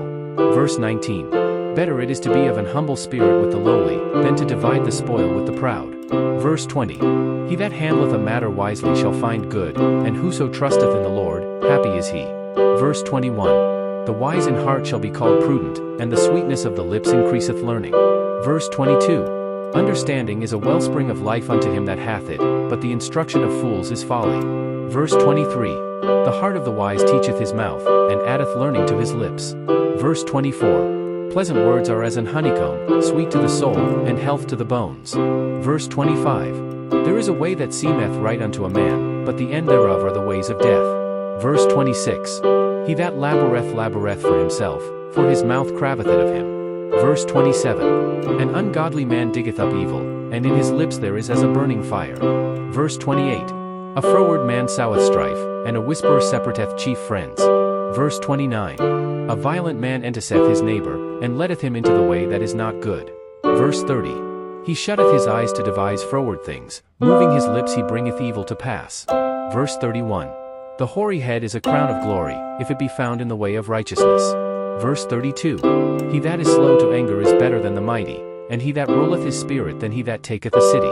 Verse 19. Better it is to be of an humble spirit with the lowly, than to divide the spoil with the proud. Verse 20. He that handleth a matter wisely shall find good, and whoso trusteth in the Lord, happy is he. Verse 21. The wise in heart shall be called prudent, and the sweetness of the lips increaseth learning. Verse 22. Understanding is a wellspring of life unto him that hath it, but the instruction of fools is folly. Verse 23. The heart of the wise teacheth his mouth, and addeth learning to his lips. Verse 24. Pleasant words are as an honeycomb, sweet to the soul, and health to the bones. Verse 25. There is a way that seemeth right unto a man, but the end thereof are the ways of death. Verse 26. He that laboureth for himself, for his mouth craveth it of him. Verse 27. An ungodly man diggeth up evil, and in his lips there is as a burning fire. Verse 28. A froward man soweth strife, and a whisperer separateth chief friends. Verse 29. A violent man enticeth his neighbor, and letteth him into the way that is not good. Verse 30. He shutteth his eyes to devise froward things, moving his lips he bringeth evil to pass. Verse 31. The hoary head is a crown of glory, if it be found in the way of righteousness. Verse 32. He that is slow to anger is better than the mighty, and he that ruleth his spirit than he that taketh a city.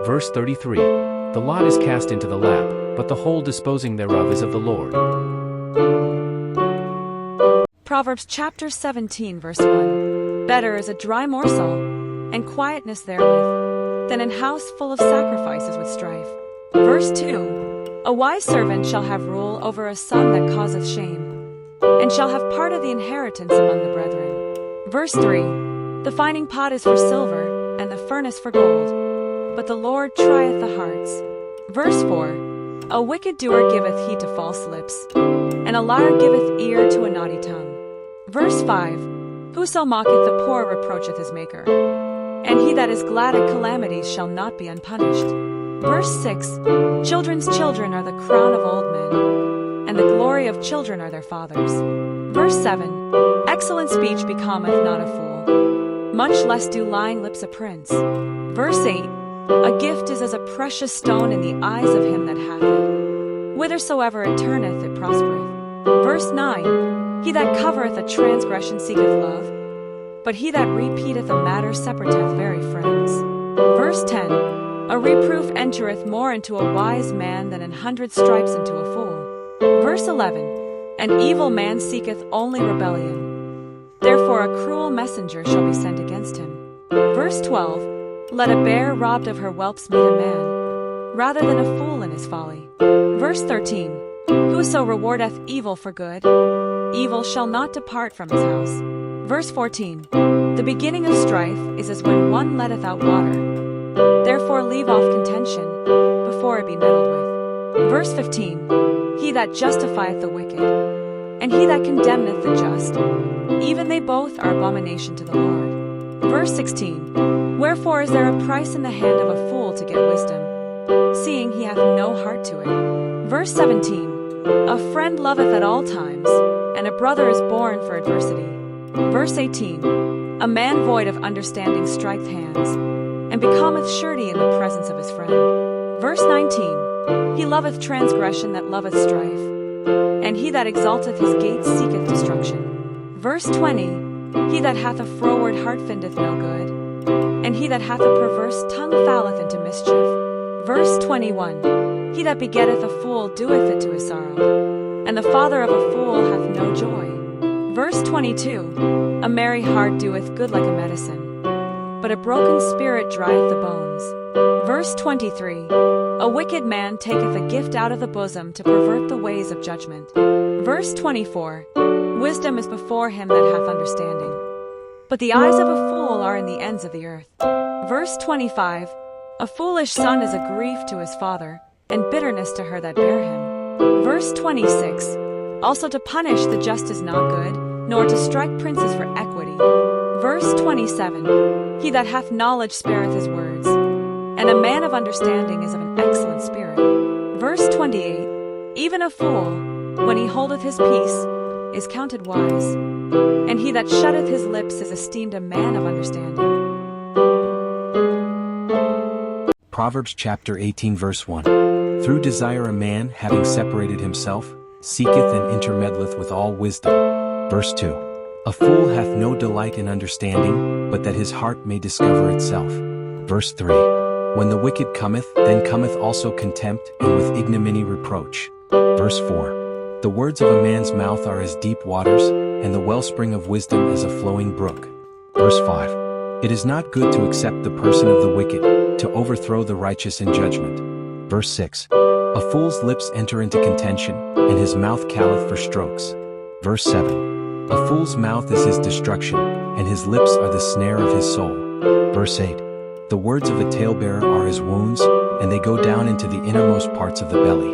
Verse 33. The lot is cast into the lap, but the whole disposing thereof is of the Lord. Proverbs chapter 17 verse 1. Better is a dry morsel, and quietness therewith, than an house full of sacrifices with strife. Verse 2. A wise servant shall have rule over a son that causeth shame, and shall have part of the inheritance among the brethren. Verse 3. The fining pot is for silver, and the furnace for gold, but the Lord trieth the hearts. Verse 4. A wicked doer giveth heed to false lips, and a liar giveth ear to a naughty tongue. Verse 5. Whoso mocketh the poor reproacheth his maker, and he that is glad at calamities shall not be unpunished. Verse 6. Children's children are the crown of old men, and the glory of children are their fathers. Verse 7. Excellent speech becometh not a fool, much less do lying lips a prince. Verse 8. A gift is as a precious stone in the eyes of him that hath it. Whithersoever it turneth, it prospereth. Verse 9. He that covereth a transgression seeketh love, but he that repeateth a matter separateth very friends. Verse 10. A reproof entereth more into a wise man than 100 stripes into a fool. Verse 11. An evil man seeketh only rebellion, therefore a cruel messenger shall be sent against him. Verse 12. Let a bear robbed of her whelps meet a man, rather than a fool in his folly. Verse 13. Whoso rewardeth evil for good, evil shall not depart from his house. Verse 14. The beginning of strife is as when one letteth out water. Therefore leave off contention, before it be meddled with. Verse 15. He that justifieth the wicked, and he that condemneth the just, even they both are abomination to the Lord. Verse 16. Wherefore is there a price in the hand of a fool to get wisdom, seeing he hath no heart to it? Verse 17. A friend loveth at all times, and a brother is born for adversity. Verse 18. A man void of understanding striketh hands, and becometh surety in the presence of his friend. Verse 19. He loveth transgression that loveth strife, and he that exalteth his gates seeketh destruction. Verse 20. He that hath a froward heart findeth no good, and he that hath a perverse tongue falleth into mischief. Verse 21. He that begetteth a fool doeth it to his sorrow, and the father of a fool hath no joy. Verse 22. A merry heart doeth good like a medicine, but a broken spirit drieth the bones. Verse 23. A wicked man taketh a gift out of the bosom to pervert the ways of judgment. Verse 24. Wisdom is before him that hath understanding, but the eyes of a fool are in the ends of the earth. Verse 25. A foolish son is a grief to his father, and bitterness to her that bare him. Verse 26. Also to punish the just is not good, nor to strike princes for equity. Verse 27. He that hath knowledge spareth his words, and a man of understanding is of an excellent spirit. Verse 28. Even a fool, when he holdeth his peace, is counted wise, and he that shutteth his lips is esteemed a man of understanding. Proverbs chapter 18 verse 1. Through desire a man, having separated himself, seeketh and intermeddleth with all wisdom. Verse 2. A fool hath no delight in understanding, but that his heart may discover itself. Verse 3. When the wicked cometh, then cometh also contempt, and with ignominy reproach. Verse 4. The words of a man's mouth are as deep waters, and the wellspring of wisdom as a flowing brook. Verse 5. It is not good to accept the person of the wicked, to overthrow the righteous in judgment. Verse 6. A fool's lips enter into contention, and his mouth calleth for strokes. Verse 7. A fool's mouth is his destruction, and his lips are the snare of his soul. Verse 8. The words of a talebearer are his wounds, and they go down into the innermost parts of the belly.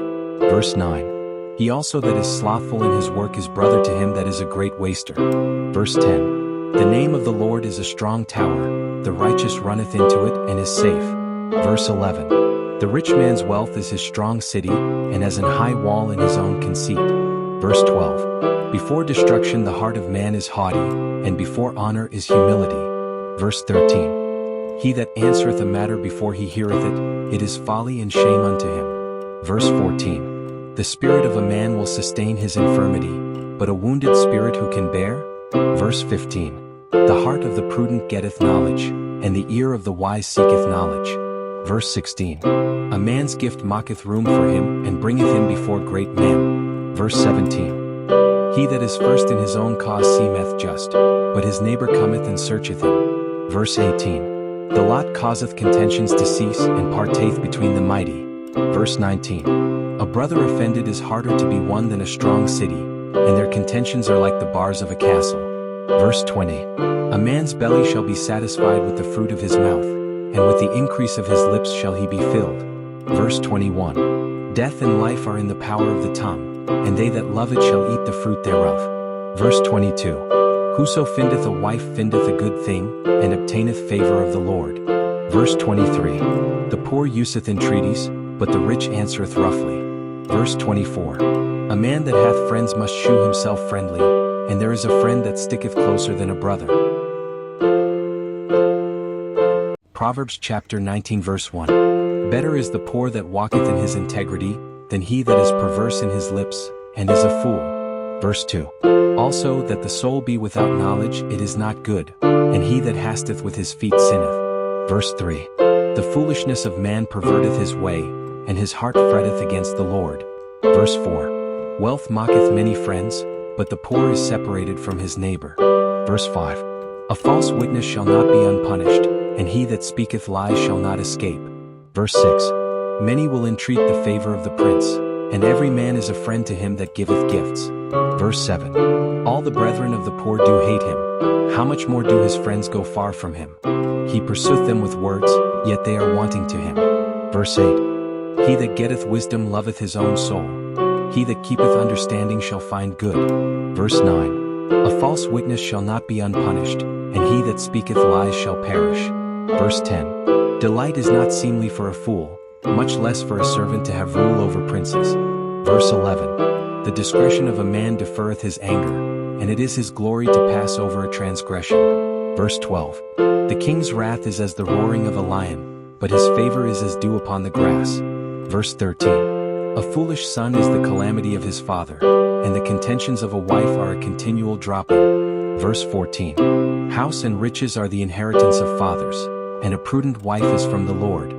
Verse 9. He also that is slothful in his work is brother to him that is a great waster. Verse 10. The name of the Lord is a strong tower, the righteous runneth into it and is safe. Verse 11. The rich man's wealth is his strong city, and as an high wall in his own conceit. Verse 12. Before destruction the heart of man is haughty, and before honor is humility. Verse 13. He that answereth a matter before he heareth it, it is folly and shame unto him. Verse 14. The spirit of a man will sustain his infirmity, but a wounded spirit who can bear? Verse 15. The heart of the prudent getteth knowledge, and the ear of the wise seeketh knowledge. Verse 16. A man's gift mocketh room for him, and bringeth him before great men. Verse 17. He that is first in his own cause seemeth just, but his neighbor cometh and searcheth him. Verse 18. The lot causeth contentions to cease, and parteth between the mighty. Verse 19. A brother offended is harder to be won than a strong city, and their contentions are like the bars of a castle. Verse 20. A man's belly shall be satisfied with the fruit of his mouth, and with the increase of his lips shall he be filled. Verse 21. Death and life are in the power of the tongue, and they that love it shall eat the fruit thereof. Verse 22. Whoso findeth a wife findeth a good thing, and obtaineth favor of the Lord. Verse 23. The poor useth entreaties, but the rich answereth roughly. Verse 24. A man that hath friends must shew himself friendly, and there is a friend that sticketh closer than a brother. Proverbs chapter 19 verse 1. Better is the poor that walketh in his integrity, than he that is perverse in his lips, and is a fool. Verse 2. Also that the soul be without knowledge, it is not good, and he that hasteth with his feet sinneth. Verse 3. The foolishness of man perverteth his way, and his heart fretteth against the Lord. Verse 4. Wealth mocketh many friends, but the poor is separated from his neighbor. Verse 5. A false witness shall not be unpunished, and he that speaketh lies shall not escape. Verse 6. Many will entreat the favor of the prince, and every man is a friend to him that giveth gifts. Verse 7. All the brethren of the poor do hate him, how much more do his friends go far from him? He pursueth them with words, yet they are wanting to him. Verse 8. He that getteth wisdom loveth his own soul. He that keepeth understanding shall find good. Verse 9. A false witness shall not be unpunished, and he that speaketh lies shall perish. Verse 10. Delight is not seemly for a fool, much less for a servant to have rule over princes. Verse 11. The discretion of a man deferreth his anger, and it is his glory to pass over a transgression. Verse 12. The king's wrath is as the roaring of a lion, but his favor is as dew upon the grass. Verse 13. A foolish son is the calamity of his father, and the contentions of a wife are a continual dropping. Verse 14. House and riches are the inheritance of fathers, and a prudent wife is from the Lord.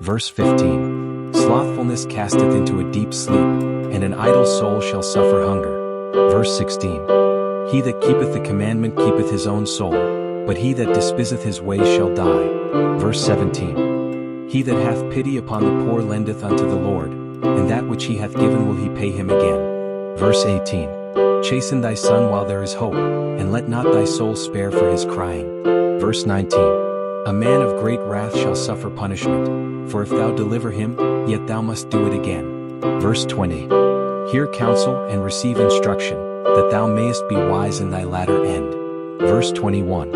Verse 15. Slothfulness casteth into a deep sleep, and an idle soul shall suffer hunger. Verse 16. He that keepeth the commandment keepeth his own soul, but he that despiseth his way shall die. Verse 17. He that hath pity upon the poor lendeth unto the Lord, and that which he hath given will he pay him again. Verse 18. Chasten thy son while there is hope, and let not thy soul spare for his crying. Verse 19. A man of great wrath shall suffer punishment, for if thou deliver him, yet thou must do it again. Verse 20. Hear counsel and receive instruction, that thou mayest be wise in thy latter end. Verse 21.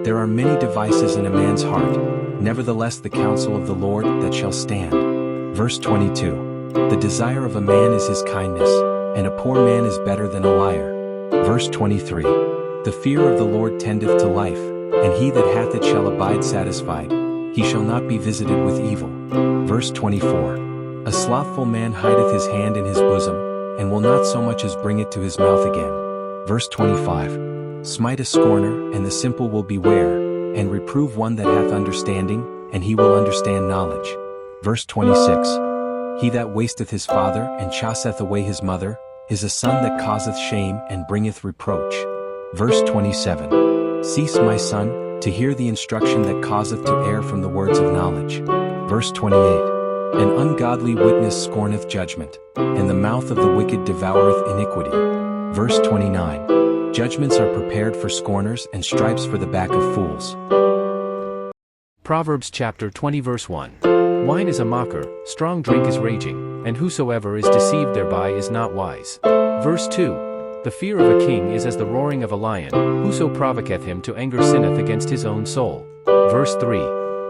There are many devices in a man's heart, nevertheless the counsel of the Lord that shall stand. Verse 22. The desire of a man is his kindness, and a poor man is better than a liar. Verse 23. The fear of the Lord tendeth to life, and he that hath it shall abide satisfied. He shall not be visited with evil. Verse 24. A slothful man hideth his hand in his bosom, and will not so much as bring it to his mouth again. Verse 25. Smite a scorner, and the simple will beware, and reprove one that hath understanding, and he will understand knowledge. Verse 26. He that wasteth his father, and chaseth away his mother, is a son that causeth shame, and bringeth reproach. Verse 27. Cease, my son, to hear the instruction that causeth to err from the words of knowledge. Verse 28. An ungodly witness scorneth judgment, and the mouth of the wicked devoureth iniquity. Verse 29. Judgments are prepared for scorners, and stripes for the back of fools. Proverbs chapter 20 verse 1. Wine is a mocker, strong drink is raging, and whosoever is deceived thereby is not wise. Verse 2. The fear of a king is as the roaring of a lion, whoso provoketh him to anger sinneth against his own soul. Verse 3.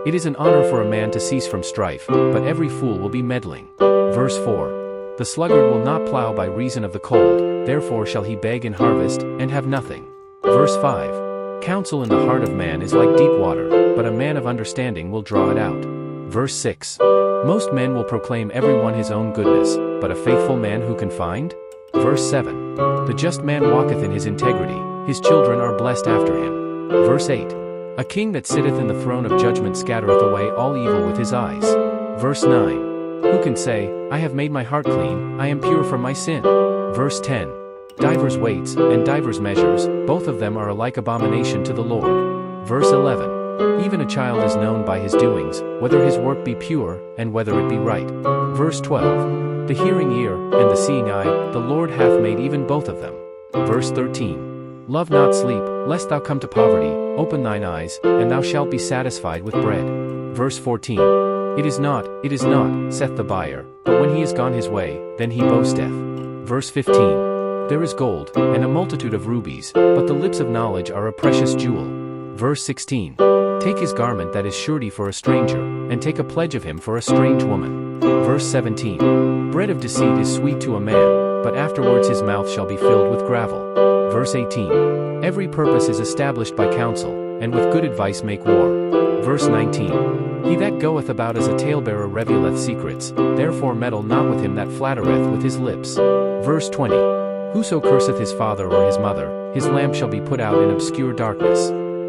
It is an honor for a man to cease from strife, but every fool will be meddling. Verse 4. The sluggard will not plow by reason of the cold, therefore shall he beg in harvest, and have nothing. Verse 5. Counsel in the heart of man is like deep water, but a man of understanding will draw it out. Verse 6. Most men will proclaim every one his own goodness, but a faithful man who can find? Verse 7. The just man walketh in his integrity, his children are blessed after him. Verse 8. A king that sitteth in the throne of judgment scattereth away all evil with his eyes. Verse 9. Who can say, I have made my heart clean, I am pure from my sin? Verse 10. Divers weights, and divers measures, both of them are alike abomination to the Lord. Verse 11. Even a child is known by his doings, whether his work be pure, and whether it be right. Verse 12. The hearing ear, and the seeing eye, the Lord hath made even both of them. Verse 13. Love not sleep, lest thou come to poverty, open thine eyes, and thou shalt be satisfied with bread. Verse 14. It is not, saith the buyer, but when he is gone his way, then he boasteth. Verse 15. There is gold, and a multitude of rubies, but the lips of knowledge are a precious jewel. Verse 16. Take his garment that is surety for a stranger, and take a pledge of him for a strange woman. Verse 17. Bread of deceit is sweet to a man, but afterwards his mouth shall be filled with gravel. Verse 18. Every purpose is established by counsel, and with good advice make war. Verse 19. He that goeth about as a talebearer revealeth secrets, therefore meddle not with him that flattereth with his lips. Verse 20. Whoso curseth his father or his mother, his lamp shall be put out in obscure darkness.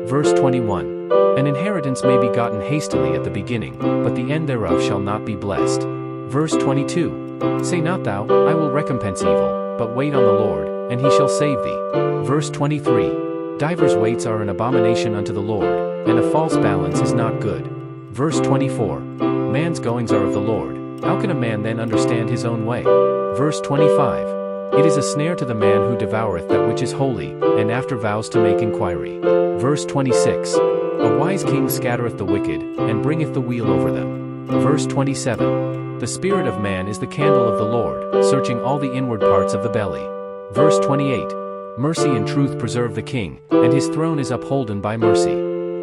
Verse 21. An inheritance may be gotten hastily at the beginning, but the end thereof shall not be blessed. Verse 22. Say not thou, I will recompense evil, but wait on the Lord, and he shall save thee. Verse 23. Divers weights are an abomination unto the Lord, and a false balance is not good. Verse 24. Man's goings are of the Lord, how can a man then understand his own way? Verse 25. It is a snare to the man who devoureth that which is holy, and after vows to make inquiry. Verse 26. A wise king scattereth the wicked, and bringeth the wheel over them. Verse 27. The spirit of man is the candle of the Lord, searching all the inward parts of the belly. Verse 28. Mercy and truth preserve the king, and his throne is upholden by mercy.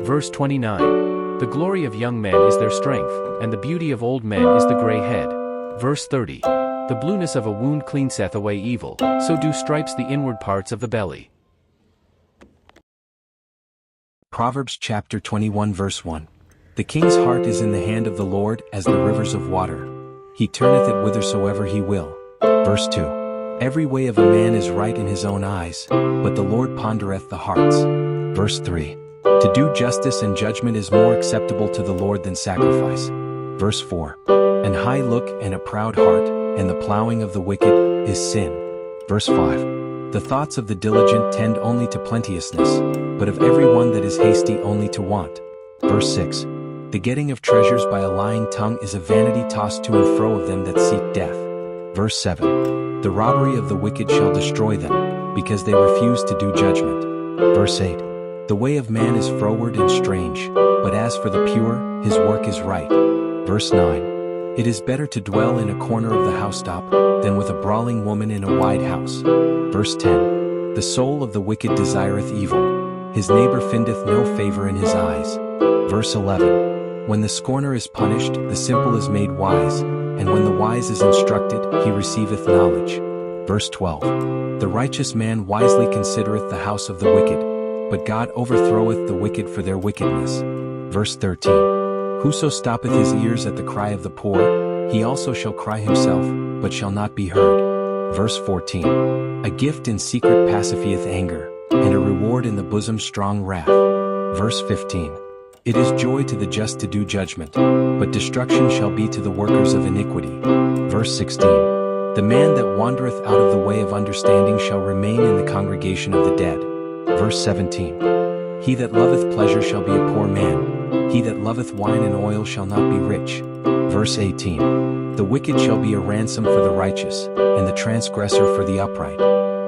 Verse 29. The glory of young men is their strength, and the beauty of old men is the gray head. Verse 30. The blueness of a wound cleanseth away evil, so do stripes the inward parts of the belly. Proverbs chapter 21 verse 1. The king's heart is in the hand of the Lord as the rivers of water. He turneth it whithersoever he will. Verse 2. Every way of a man is right in his own eyes, but the Lord pondereth the hearts. Verse 3. To do justice and judgment is more acceptable to the Lord than sacrifice. Verse 4. An high look and a proud heart, and the plowing of the wicked, is sin. Verse 5. The thoughts of the diligent tend only to plenteousness, but of every one that is hasty only to want. Verse 6. The getting of treasures by a lying tongue is a vanity tossed to and fro of them that seek death. Verse 7. The robbery of the wicked shall destroy them, because they refuse to do judgment. Verse 8. The way of man is froward and strange, but as for the pure, his work is right. Verse 9. It is better to dwell in a corner of the housetop, than with a brawling woman in a wide house. Verse 10. The soul of the wicked desireth evil. His neighbor findeth no favor in his eyes. Verse 11. When the scorner is punished, the simple is made wise, and when the wise is instructed, he receiveth knowledge. Verse 12. The righteous man wisely considereth the house of the wicked, but God overthroweth the wicked for their wickedness. Verse 13. Whoso stoppeth his ears at the cry of the poor, he also shall cry himself, but shall not be heard. Verse 14. A gift in secret pacifieth anger, and a reward in the bosom strong wrath. Verse 15. It is joy to the just to do judgment, but destruction shall be to the workers of iniquity. Verse 16. The man that wandereth out of the way of understanding shall remain in the congregation of the dead. Verse 17. He that loveth pleasure shall be a poor man. He that loveth wine and oil shall not be rich. Verse 18. The wicked shall be a ransom for the righteous, and the transgressor for the upright.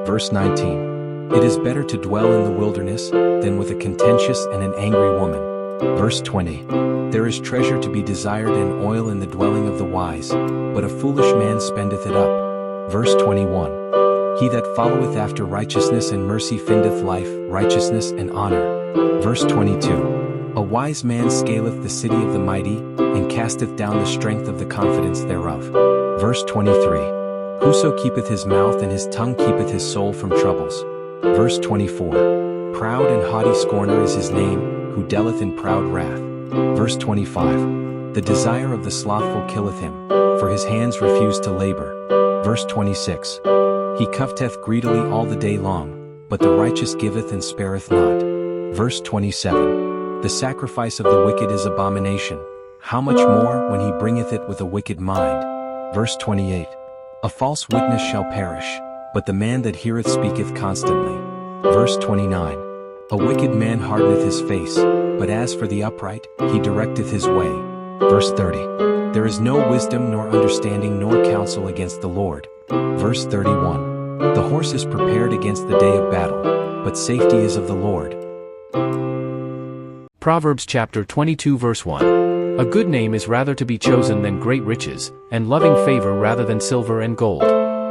Verse 19. It is better to dwell in the wilderness, than with a contentious and an angry woman. Verse 20. There is treasure to be desired and oil in the dwelling of the wise, but a foolish man spendeth it up. Verse 21. He that followeth after righteousness and mercy findeth life, righteousness and honor. Verse 22. A wise man scaleth the city of the mighty, and casteth down the strength of the confidence thereof. Verse 23. Whoso keepeth his mouth and his tongue keepeth his soul from troubles. Verse 24. Proud and haughty scorner is his name, who dealeth in proud wrath. Verse 25. The desire of the slothful killeth him, for his hands refuse to labor. Verse 26. He coveteth greedily all the day long, but the righteous giveth and spareth not. Verse 27. The sacrifice of the wicked is abomination, how much more when he bringeth it with a wicked mind. Verse 28. A false witness shall perish, but the man that heareth speaketh constantly. Verse 29. A wicked man hardeneth his face, but as for the upright, he directeth his way. Verse 30. There is no wisdom nor understanding nor counsel against the Lord. Verse 31. The horse is prepared against the day of battle, but safety is of the Lord. Proverbs chapter 22 verse 1. A good name is rather to be chosen than great riches, and loving favor rather than silver and gold.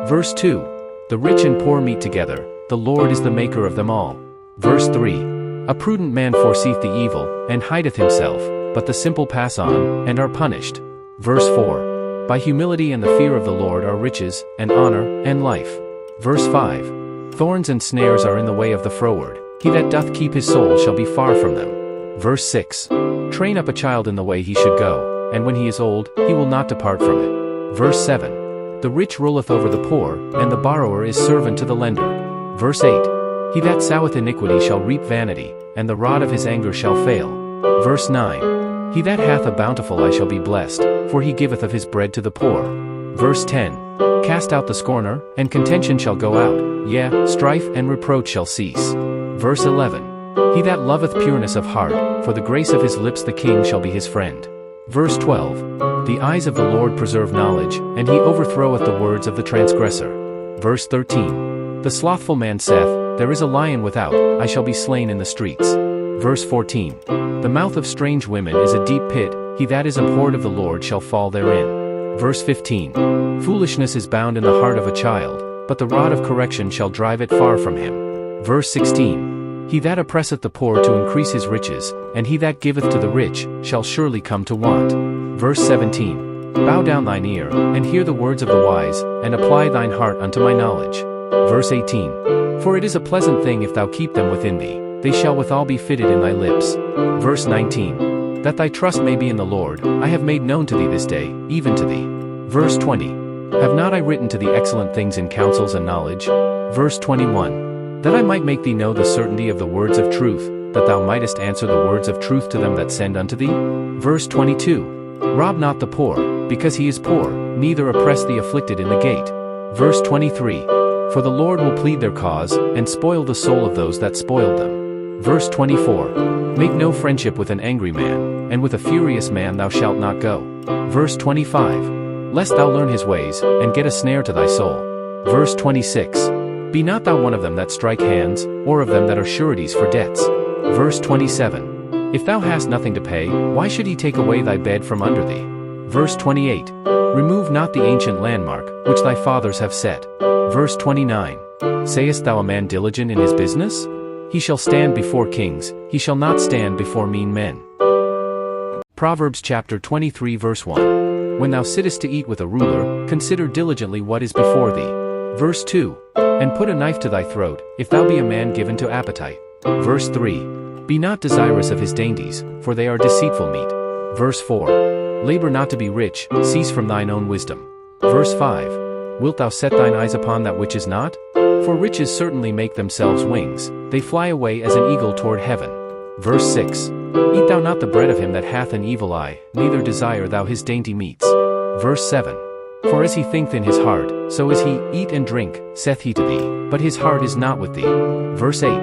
Verse 2. The rich and poor meet together, the Lord is the maker of them all. Verse 3. A prudent man foreseeth the evil, and hideth himself, but the simple pass on, and are punished. Verse 4. By humility and the fear of the Lord are riches, and honor, and life. Verse 5. Thorns and snares are in the way of the froward, he that doth keep his soul shall be far from them. Verse 6. Train up a child in the way he should go, and when he is old, he will not depart from it. Verse 7. The rich ruleth over the poor, and the borrower is servant to the lender. Verse 8. He that soweth iniquity shall reap vanity, and the rod of his anger shall fail. Verse 9. He that hath a bountiful eye shall be blessed, for he giveth of his bread to the poor. Verse 10. Cast out the scorner, and contention shall go out, yea, strife and reproach shall cease. Verse 11. He that loveth pureness of heart, for the grace of his lips the king shall be his friend. Verse 12. The eyes of the Lord preserve knowledge, and he overthroweth the words of the transgressor. Verse 13. The slothful man saith, There is a lion without, I shall be slain in the streets. Verse 14. The mouth of strange women is a deep pit, he that is abhorred of the Lord shall fall therein. Verse 15. Foolishness is bound in the heart of a child, but the rod of correction shall drive it far from him. Verse 16. He that oppresseth the poor to increase his riches, and he that giveth to the rich, shall surely come to want. Verse 17. Bow down thine ear, and hear the words of the wise, and apply thine heart unto my knowledge. Verse 18. For it is a pleasant thing if thou keep them within thee, they shall withal be fitted in thy lips. Verse 19. That thy trust may be in the Lord, I have made known to thee this day, even to thee. Verse 20. Have not I written to thee excellent things in counsels and knowledge? Verse 21. That I might make thee know the certainty of the words of truth, that thou mightest answer the words of truth to them that send unto thee? Verse 22. Rob not the poor, because he is poor, neither oppress the afflicted in the gate. Verse 23. For the Lord will plead their cause, and spoil the soul of those that spoiled them. Verse 24. Make no friendship with an angry man, and with a furious man thou shalt not go. Verse 25. Lest thou learn his ways, and get a snare to thy soul. Verse 26. Be not thou one of them that strike hands, or of them that are sureties for debts. Verse 27. If thou hast nothing to pay, why should he take away thy bed from under thee? Verse 28. Remove not the ancient landmark, which thy fathers have set. Verse 29. Sayest thou a man diligent in his business? He shall stand before kings, he shall not stand before mean men. Proverbs chapter 23 verse 1. When thou sittest to eat with a ruler, consider diligently what is before thee. Verse 2. And put a knife to thy throat, if thou be a man given to appetite. Verse 3. Be not desirous of his dainties, for they are deceitful meat. Verse 4. Labor not to be rich, cease from thine own wisdom. Verse 5. Wilt thou set thine eyes upon that which is not? For riches certainly make themselves wings, they fly away as an eagle toward heaven. Verse 6. Eat thou not the bread of him that hath an evil eye, neither desire thou his dainty meats. Verse 7. For as he thinketh in his heart, so is he, eat and drink, saith he to thee, but his heart is not with thee. Verse 8.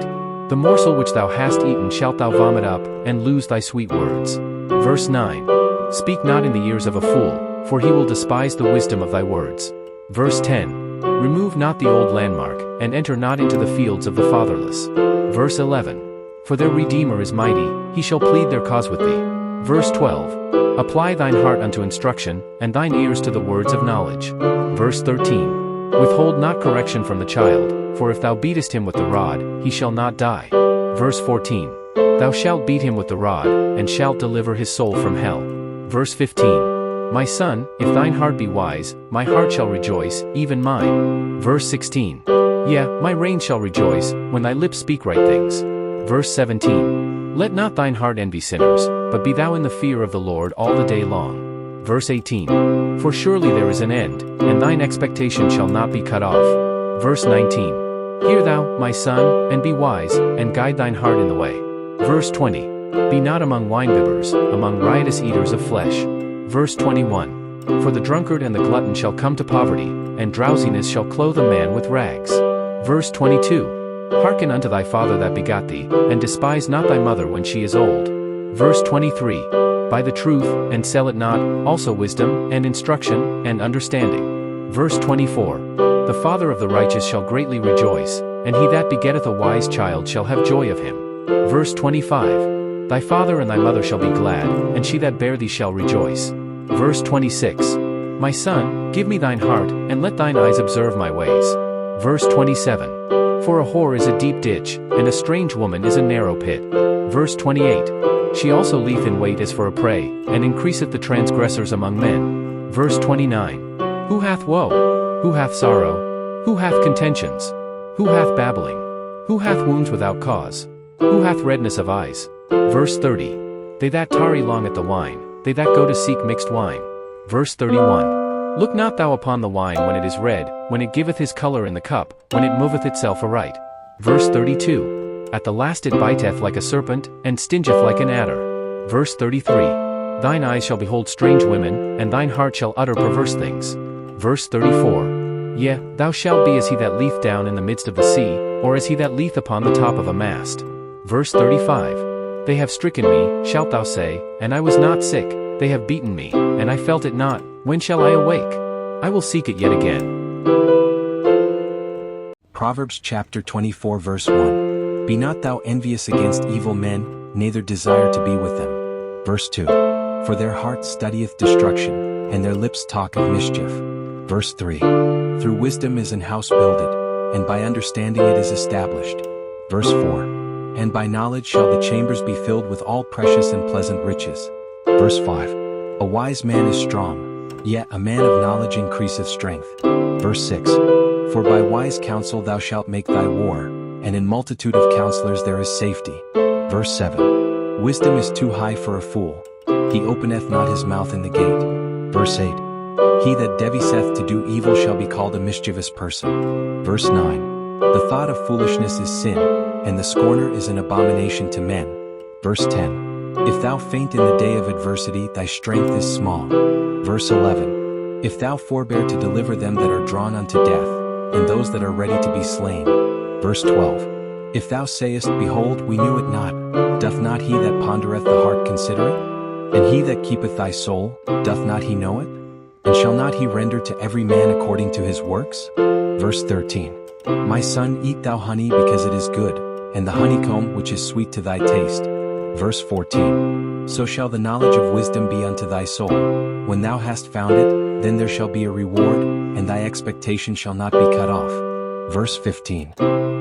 The morsel which thou hast eaten shalt thou vomit up, and lose thy sweet words. Verse 9. Speak not in the ears of a fool, for he will despise the wisdom of thy words. Verse 10. Remove not the old landmark, and enter not into the fields of the fatherless. Verse 11. For their Redeemer is mighty, he shall plead their cause with thee. Verse 12. Apply thine heart unto instruction, and thine ears to the words of knowledge. Verse 13. Withhold not correction from the child, for if thou beatest him with the rod, he shall not die. Verse 14. Thou shalt beat him with the rod, and shalt deliver his soul from hell. Verse 15. My son, if thine heart be wise, my heart shall rejoice, even mine. Verse 16. Yea, my reins shall rejoice, when thy lips speak right things. Verse 17. Let not thine heart envy sinners, but be thou in the fear of the Lord all the day long. Verse 18. For surely there is an end, and thine expectation shall not be cut off. Verse 19. Hear thou, my son, and be wise, and guide thine heart in the way. Verse 20. Be not among winebibbers, among riotous eaters of flesh. Verse 21. For the drunkard and the glutton shall come to poverty, and drowsiness shall clothe a man with rags. Verse 22. Hearken unto thy father that begot thee, and despise not thy mother when she is old. Verse 23. Buy the truth, and sell it not, also wisdom, and instruction, and understanding. Verse 24. The father of the righteous shall greatly rejoice, and he that begetteth a wise child shall have joy of him. Verse 25. Thy father and thy mother shall be glad, and she that bare thee shall rejoice. Verse 26. My son, give me thine heart, and let thine eyes observe my ways. Verse 27. For a whore is a deep ditch, and a strange woman is a narrow pit. Verse 28. She also lieth in wait as for a prey, and increaseth the transgressors among men. Verse 29. Who hath woe? Who hath sorrow? Who hath contentions? Who hath babbling? Who hath wounds without cause? Who hath redness of eyes? Verse 30. They that tarry long at the wine, they that go to seek mixed wine. Verse 31. Look not thou upon the wine when it is red, when it giveth his color in the cup, when it moveth itself aright. Verse 32. At the last it biteth like a serpent, and stingeth like an adder. Verse 33. Thine eyes shall behold strange women, and thine heart shall utter perverse things. Verse 34. Yea, thou shalt be as he that leeth down in the midst of the sea, or as he that leeth upon the top of a mast. Verse 35. They have stricken me, shalt thou say, and I was not sick. They have beaten me, and I felt it not. When shall I awake? I will seek it yet again. Proverbs chapter 24 verse 1. Be not thou envious against evil men, neither desire to be with them. Verse 2. For their heart studieth destruction, and their lips talk of mischief. Verse 3. Through wisdom is an house builded, and by understanding it is established. Verse 4. And by knowledge shall the chambers be filled with all precious and pleasant riches. Verse 5. A wise man is strong, Yet a man of knowledge increaseth strength. Verse 6. For by wise counsel thou shalt make thy war, and in multitude of counselors there is safety. Verse 7. Wisdom is too high for a fool. He openeth not his mouth in the gate. Verse 8. He that deviseth to do evil shall be called a mischievous person. Verse 9. The thought of foolishness is sin, and the scorner is an abomination to men. Verse 10. If thou faint in the day of adversity, thy strength is small. Verse 11. If thou forbear to deliver them that are drawn unto death, and those that are ready to be slain. Verse 12. If thou sayest, Behold, we knew it not, doth not he that pondereth the heart consider it? And he that keepeth thy soul, doth not he know it? And shall not he render to every man according to his works? Verse 13. My son, eat thou honey because it is good, and the honeycomb which is sweet to thy taste. Verse 14. So shall the knowledge of wisdom be unto thy soul. When thou hast found it, then there shall be a reward, and thy expectation shall not be cut off. Verse 15.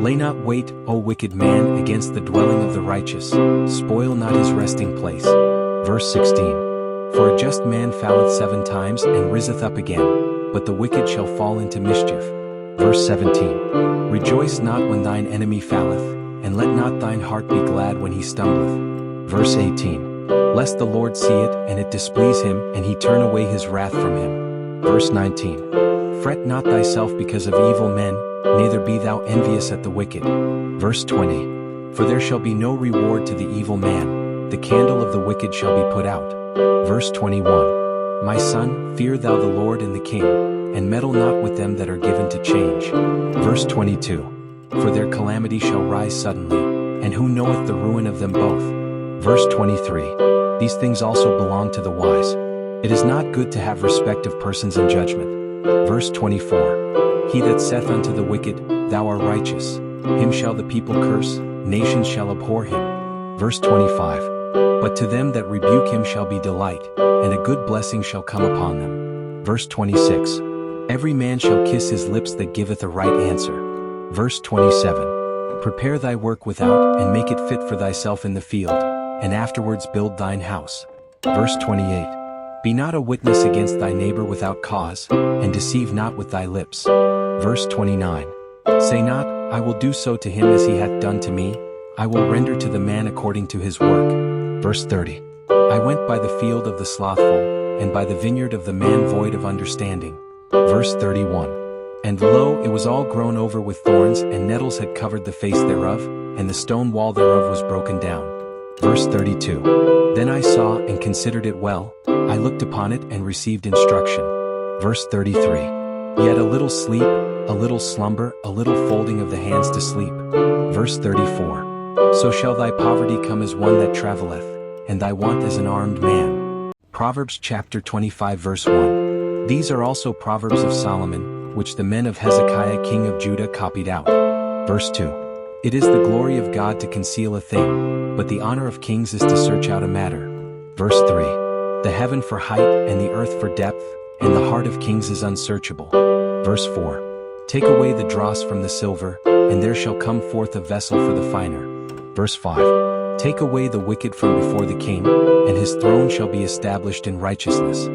Lay not wait, O wicked man, against the dwelling of the righteous. Spoil not his resting place. Verse 16. For a just man falleth 7 times and riseth up again, but the wicked shall fall into mischief. Verse 17. Rejoice not when thine enemy falleth, and let not thine heart be glad when he stumbleth. Verse 18. Lest the Lord see it, and it displease him, and he turn away his wrath from him. Verse 19. Fret not thyself because of evil men, neither be thou envious at the wicked. Verse 20. For there shall be no reward to the evil man, the candle of the wicked shall be put out. Verse 21. My son, fear thou the Lord and the king, and meddle not with them that are given to change. Verse 22. For their calamity shall rise suddenly, and who knoweth the ruin of them both? Verse 23. These things also belong to the wise. It is not good to have respect of persons in judgment. Verse 24. He that saith unto the wicked, Thou art righteous, him shall the people curse, nations shall abhor him. Verse 25. But to them that rebuke him shall be delight, and a good blessing shall come upon them. Verse 26. Every man shall kiss his lips that giveth a right answer. Verse 27. Prepare thy work without, and make it fit for thyself in the field, and afterwards build thine house. Verse 28. Be not a witness against thy neighbor without cause, and deceive not with thy lips. Verse 29. Say not, I will do so to him as he hath done to me, I will render to the man according to his work. Verse 30. I went by the field of the slothful, and by the vineyard of the man void of understanding. Verse 31. And lo, it was all grown over with thorns, and nettles had covered the face thereof, and the stone wall thereof was broken down. Verse 32. Then I saw and considered it well, I looked upon it and received instruction. Verse 33. Yet a little sleep, a little slumber, a little folding of the hands to sleep. Verse 34. So shall thy poverty come as one that travelleth, and thy want as an armed man. Proverbs chapter 25 verse 1. These are also Proverbs of Solomon, which the men of Hezekiah king of Judah copied out. Verse 2. It is the glory of God to conceal a thing, but the honor of kings is to search out a matter. Verse 3. The heaven for height, and the earth for depth, and the heart of kings is unsearchable. Verse 4. Take away the dross from the silver, and there shall come forth a vessel for the finer. Verse 5. Take away the wicked from before the king, and his throne shall be established in righteousness.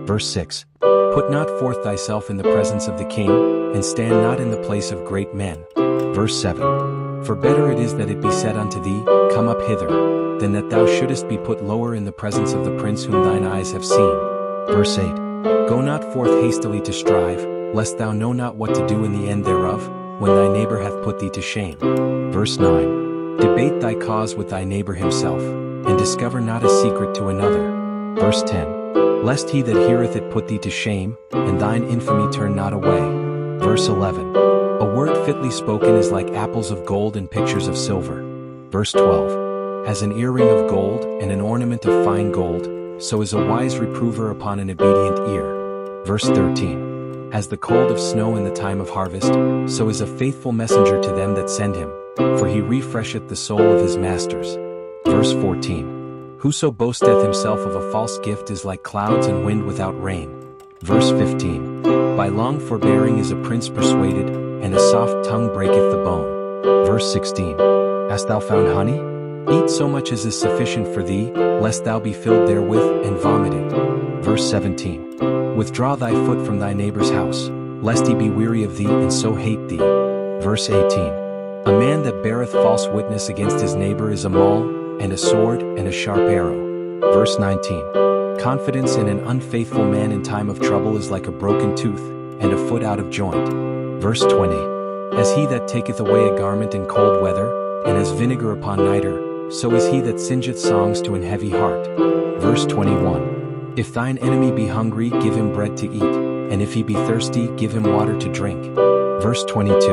Verse 6. Put not forth thyself in the presence of the king, and stand not in the place of great men. Verse 7. For better it is that it be said unto thee, Come up hither, than that thou shouldest be put lower in the presence of the prince whom thine eyes have seen. Verse 8. Go not forth hastily to strive, lest thou know not what to do in the end thereof, when thy neighbor hath put thee to shame. Verse 9. Debate thy cause with thy neighbor himself, and discover not a secret to another. Verse 10. Lest he that heareth it put thee to shame, and thine infamy turn not away. Verse 11. A word fitly spoken is like apples of gold and pictures of silver. Verse 12. As an earring of gold, and an ornament of fine gold, so is a wise reprover upon an obedient ear. Verse 13. As the cold of snow in the time of harvest, so is a faithful messenger to them that send him, for he refresheth the soul of his masters. Verse 14. Whoso boasteth himself of a false gift is like clouds and wind without rain. Verse 15. By long forbearing is a prince persuaded, and a soft tongue breaketh the bone. Verse 16. Hast thou found honey? Eat so much as is sufficient for thee, lest thou be filled therewith and vomited. Verse 17. Withdraw thy foot from thy neighbor's house, lest he be weary of thee and so hate thee. Verse 18. A man that beareth false witness against his neighbor is a maul, and a sword, and a sharp arrow. Verse 19. Confidence in an unfaithful man in time of trouble is like a broken tooth, and a foot out of joint. Verse 20. As he that taketh away a garment in cold weather, and as vinegar upon nitre, so is he that singeth songs to an heavy heart. Verse 21. If thine enemy be hungry, give him bread to eat, and if he be thirsty, give him water to drink. Verse 22.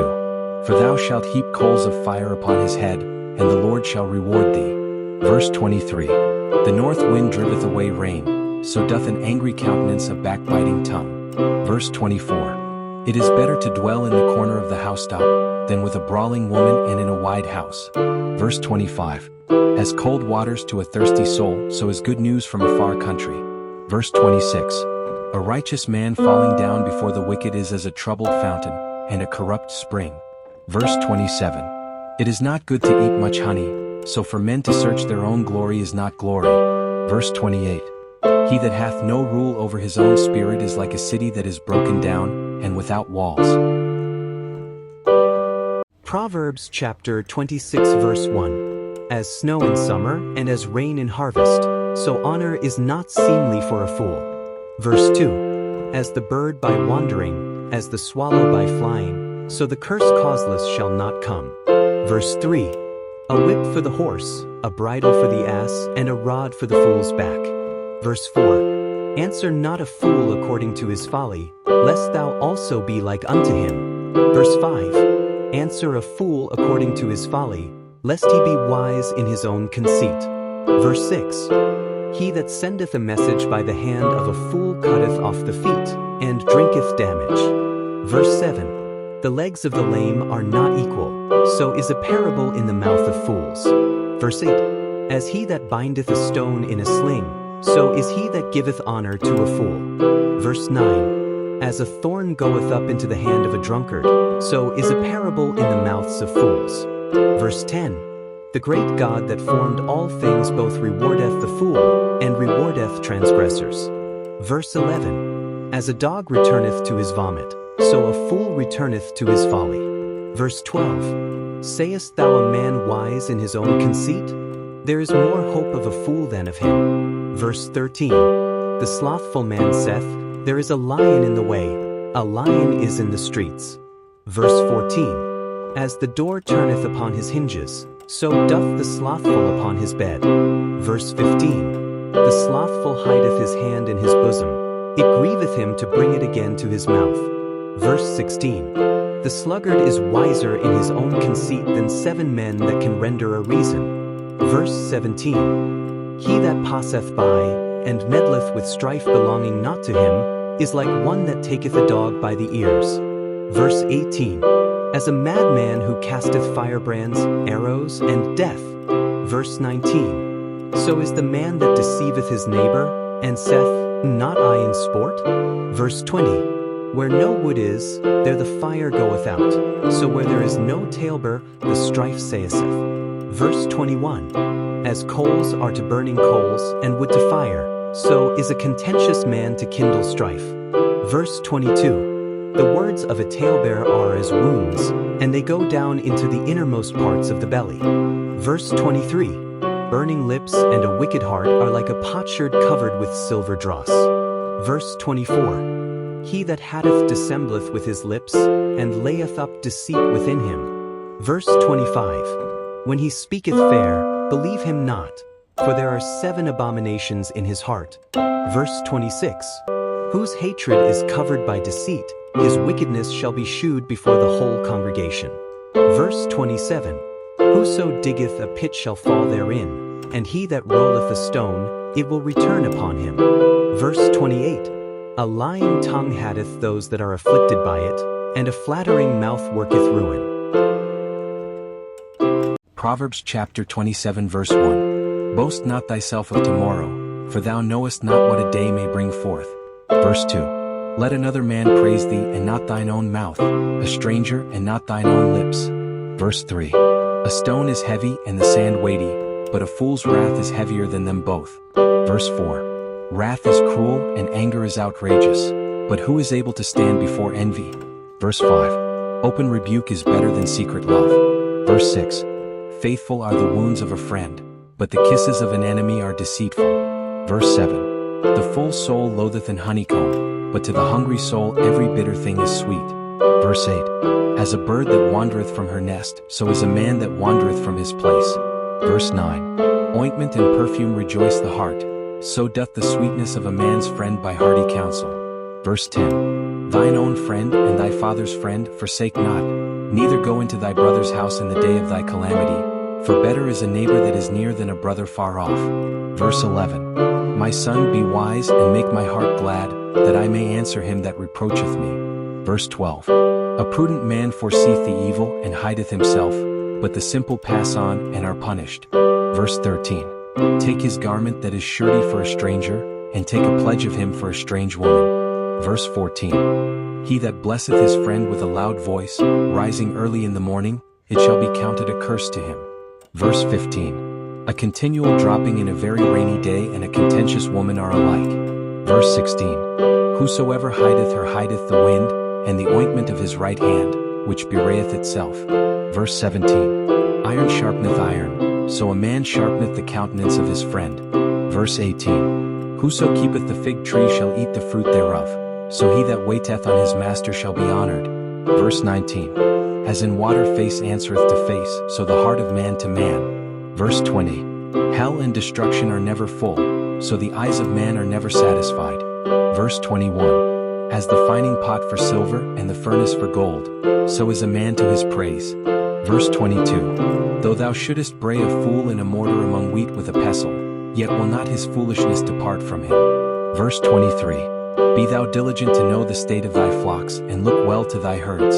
For thou shalt heap coals of fire upon his head, and the Lord shall reward thee. Verse 23. The north wind driveth away rain, so doth an angry countenance a backbiting tongue. Verse 24. It is better to dwell in the corner of the housetop, than with a brawling woman and in a wide house. Verse 25. As cold waters to a thirsty soul, so is good news from a far country. Verse 26. A righteous man falling down before the wicked is as a troubled fountain, and a corrupt spring. Verse 27. It is not good to eat much honey, so for men to search their own glory is not glory. Verse 28. He that hath no rule over his own spirit is like a city that is broken down, and without walls. Proverbs chapter 26 verse 1. As snow in summer, and as rain in harvest, so honor is not seemly for a fool. Verse 2. As the bird by wandering, as the swallow by flying, so the curse causeless shall not come. Verse 3. A whip for the horse, a bridle for the ass, and a rod for the fool's back. Verse 4. Answer not a fool according to his folly, lest thou also be like unto him. Verse 5. Answer a fool according to his folly, lest he be wise in his own conceit. Verse 6. He that sendeth a message by the hand of a fool cutteth off the feet, and drinketh damage. Verse 7. The legs of the lame are not equal, so is a parable in the mouth of fools. Verse 8. As he that bindeth a stone in a sling, so is he that giveth honor to a fool. Verse 9. As a thorn goeth up into the hand of a drunkard, so is a parable in the mouths of fools. Verse 10. The great God that formed all things both rewardeth the fool, and rewardeth transgressors. Verse 11. As a dog returneth to his vomit, so a fool returneth to his folly. Verse 12. Sayest thou a man wise in his own conceit? There is more hope of a fool than of him. Verse 13. The slothful man saith, There is a lion in the way, a lion is in the streets. Verse 14. As the door turneth upon his hinges, so doth the slothful upon his bed. Verse 15. The slothful hideth his hand in his bosom, it grieveth him to bring it again to his mouth. Verse 16. The sluggard is wiser in his own conceit than 7 men that can render a reason. Verse 17. He that passeth by, and meddleth with strife belonging not to him, is like one that taketh a dog by the ears. Verse 18. As a madman who casteth firebrands, arrows, and death. Verse 19. So is the man that deceiveth his neighbor, and saith, Not I in sport? Verse 20. Where no wood is, there the fire goeth out, so where there is no talbur, the strife saith. Verse 21. As coals are to burning coals, and wood to fire, so is a contentious man to kindle strife. Verse 22. The words of a talebearer are as wounds, and they go down into the innermost parts of the belly. Verse 23. Burning lips and a wicked heart are like a potsherd covered with silver dross. Verse 24. He that hatteth dissembleth with his lips, and layeth up deceit within him. Verse 25. When he speaketh fair, believe him not, for there are 7 abominations in his heart. Verse 26. Whose hatred is covered by deceit, his wickedness shall be shewed before the whole congregation. Verse 27. Whoso diggeth a pit shall fall therein, and he that rolleth a stone, it will return upon him. Verse 28. A lying tongue hatteth those that are afflicted by it, and a flattering mouth worketh ruin. Proverbs chapter 27 verse 1. Boast not thyself of tomorrow, for thou knowest not what a day may bring forth. Verse 2. Let another man praise thee, and not thine own mouth, a stranger, and not thine own lips. Verse 3. A stone is heavy, and the sand weighty, but a fool's wrath is heavier than them both. Verse 4. Wrath is cruel and anger is outrageous, but who is able to stand before envy? Verse 5. Open rebuke is better than secret love. Verse 6. Faithful are the wounds of a friend, but the kisses of an enemy are deceitful. Verse 7. The full soul loatheth an honeycomb, but to the hungry soul every bitter thing is sweet. Verse 8. As a bird that wandereth from her nest, so is a man that wandereth from his place. Verse 9. Ointment and perfume rejoice the heart, so doth the sweetness of a man's friend by hearty counsel. Verse 10. Thine own friend and thy father's friend forsake not, neither go into thy brother's house in the day of thy calamity, for better is a neighbor that is near than a brother far off. Verse 11. My son, be wise and make my heart glad, that I may answer him that reproacheth me. Verse 12. A prudent man foreseeth the evil and hideth himself, but the simple pass on and are punished. Verse 13. Take his garment that is surety for a stranger, and take a pledge of him for a strange woman. Verse 14. He that blesseth his friend with a loud voice, rising early in the morning, it shall be counted a curse to him. Verse 15. A continual dropping in a very rainy day and a contentious woman are alike. Verse 16. Whosoever hideth her hideth the wind, and the ointment of his right hand, which bewrayeth itself. Verse 17. Iron sharpeneth iron, so a man sharpeneth the countenance of his friend. Verse 18. Whoso keepeth the fig tree shall eat the fruit thereof, so he that waiteth on his master shall be honored. Verse 19. As in water face answereth to face, so the heart of man to man. Verse 20. Hell and destruction are never full, so the eyes of man are never satisfied. Verse 21. As the fining pot for silver and the furnace for gold, so is a man to his praise. Verse 22. Though thou shouldest bray a fool in a mortar among wheat with a pestle, yet will not his foolishness depart from him. Verse 23. Be thou diligent to know the state of thy flocks, and look well to thy herds.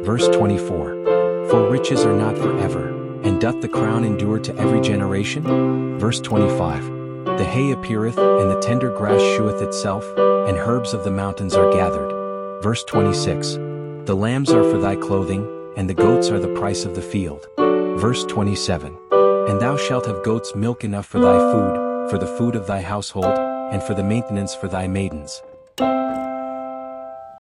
Verse 24. For riches are not forever, and doth the crown endure to every generation? Verse 25. The hay appeareth, and the tender grass sheweth itself, and herbs of the mountains are gathered. Verse 26. The lambs are for thy clothing, and the goats are the price of the field. Verse 27. And thou shalt have goats' milk enough for thy food, for the food of thy household, and for the maintenance for thy maidens.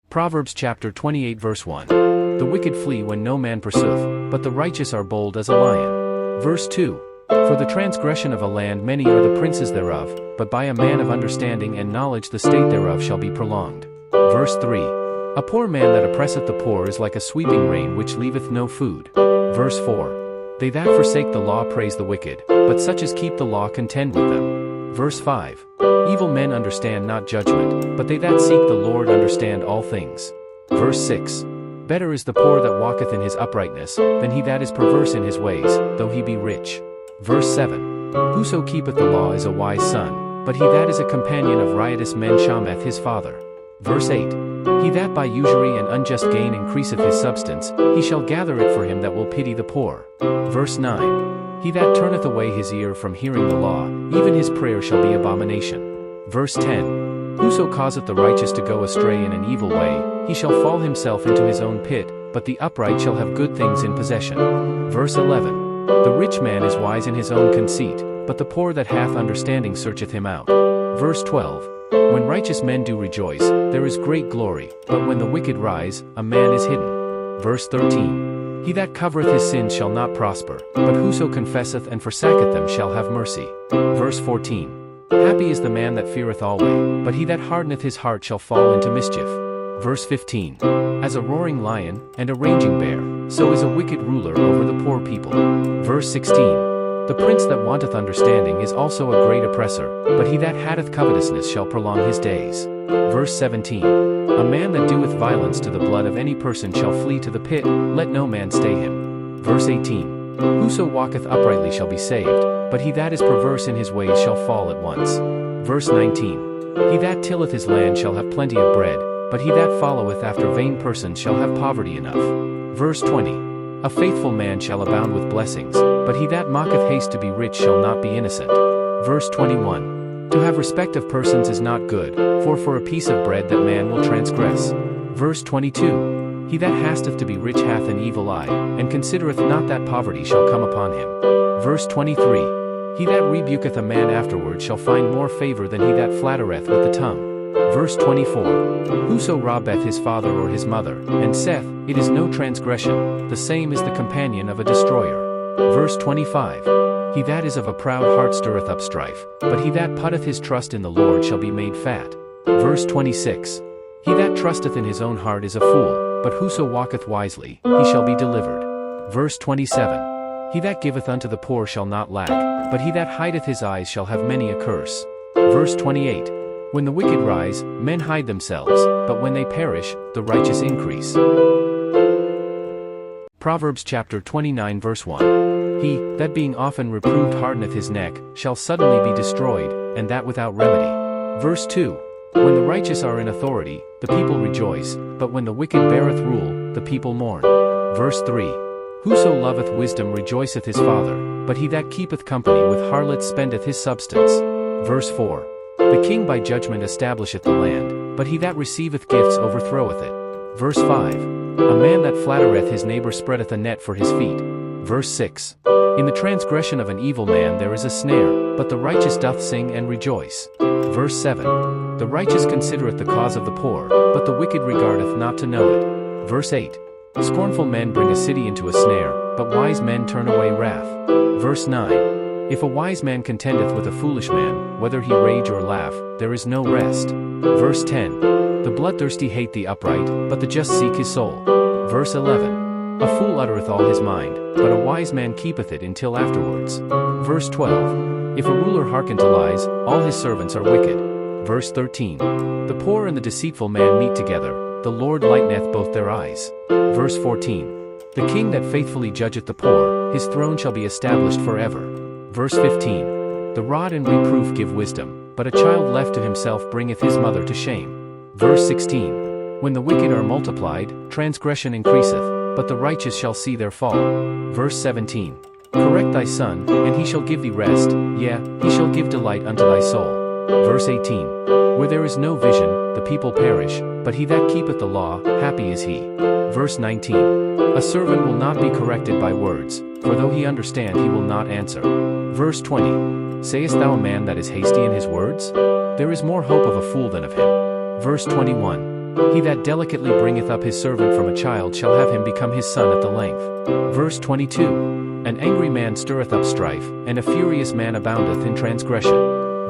Proverbs chapter 28 verse 1. The wicked flee when no man pursueth, but the righteous are bold as a lion. Verse 2. For the transgression of a land many are the princes thereof, but by a man of understanding and knowledge the state thereof shall be prolonged. Verse 3. A poor man that oppresseth the poor is like a sweeping rain which leaveth no food. Verse 4. They that forsake the law praise the wicked, but such as keep the law contend with them. Verse 5. Evil men understand not judgment, but they that seek the Lord understand all things. Verse 6. Better is the poor that walketh in his uprightness, than he that is perverse in his ways, though he be rich. Verse 7. Whoso keepeth the law is a wise son, but he that is a companion of riotous men shameth his father. Verse 8. He that by usury and unjust gain increaseth his substance, he shall gather it for him that will pity the poor. Verse 9. He that turneth away his ear from hearing the law, even his prayer shall be abomination. Verse 10. Whoso causeth the righteous to go astray in an evil way, he shall fall himself into his own pit, but the upright shall have good things in possession. Verse 11. The rich man is wise in his own conceit, but the poor that hath understanding searcheth him out. Verse 12. When righteous men do rejoice, there is great glory, but when the wicked rise, a man is hidden. Verse 13. He that covereth his sins shall not prosper, but whoso confesseth and forsaketh them shall have mercy. Verse 14. Happy is the man that feareth always, but he that hardeneth his heart shall fall into mischief. Verse 15. As a roaring lion and a raging bear, so is a wicked ruler over the poor people. Verse 16. The prince that wanteth understanding is also a great oppressor, but he that hateth covetousness shall prolong his days. Verse 17. A man that doeth violence to the blood of any person shall flee to the pit, let no man stay him. Verse 18. Whoso walketh uprightly shall be saved, but he that is perverse in his ways shall fall at once. Verse 19. He that tilleth his land shall have plenty of bread, but he that followeth after vain persons shall have poverty enough. Verse 20. A faithful man shall abound with blessings, but he that mocketh haste to be rich shall not be innocent. Verse 21. To have respect of persons is not good, for a piece of bread that man will transgress. Verse 22. He that hasteth to be rich hath an evil eye, and considereth not that poverty shall come upon him. Verse 23. He that rebuketh a man afterward shall find more favor than he that flattereth with the tongue. Verse 24. Whoso robbeth his father or his mother, and saith, It is no transgression, the same is the companion of a destroyer. Verse 25. He that is of a proud heart stirreth up strife, but he that putteth his trust in the Lord shall be made fat. Verse 26. He that trusteth in his own heart is a fool, but whoso walketh wisely, he shall be delivered. Verse 27. He that giveth unto the poor shall not lack, but he that hideth his eyes shall have many a curse. Verse 28. When the wicked rise, men hide themselves, but when they perish, the righteous increase. Proverbs chapter 29 verse 1. He, that being often reproved hardeneth his neck, shall suddenly be destroyed, and that without remedy. Verse 2. When the righteous are in authority, the people rejoice, but when the wicked beareth rule, the people mourn. Verse 3. Whoso loveth wisdom rejoiceth his father, but he that keepeth company with harlots spendeth his substance. Verse 4. The king by judgment establisheth the land, but he that receiveth gifts overthroweth it. Verse 5. A man that flattereth his neighbor spreadeth a net for his feet. Verse 6. In the transgression of an evil man there is a snare, but the righteous doth sing and rejoice. Verse 7. The righteous considereth the cause of the poor, but the wicked regardeth not to know it. Verse 8. Scornful men bring a city into a snare, but wise men turn away wrath. Verse 9. If a wise man contendeth with a foolish man, whether he rage or laugh, there is no rest. Verse 10. The bloodthirsty hate the upright, but the just seek his soul. Verse 11. A fool uttereth all his mind, but a wise man keepeth it until afterwards. Verse 12. If a ruler hearken to lies, all his servants are wicked. Verse 13. The poor and the deceitful man meet together, the Lord lighteneth both their eyes. Verse 14. The king that faithfully judgeth the poor, his throne shall be established forever. Verse 15. The rod and reproof give wisdom, but a child left to himself bringeth his mother to shame. Verse 16. When the wicked are multiplied, transgression increaseth, but the righteous shall see their fall. Verse 17. Correct thy son, and he shall give thee rest, yea, he shall give delight unto thy soul. Verse 18. Where there is no vision, the people perish, but he that keepeth the law, happy is he. Verse 19. A servant will not be corrected by words, for though he understand he will not answer. Verse 20. Sayest thou a man that is hasty in his words? There is more hope of a fool than of him. Verse 21. He that delicately bringeth up his servant from a child shall have him become his son at the length. Verse 22. An angry man stirreth up strife, and a furious man aboundeth in transgression.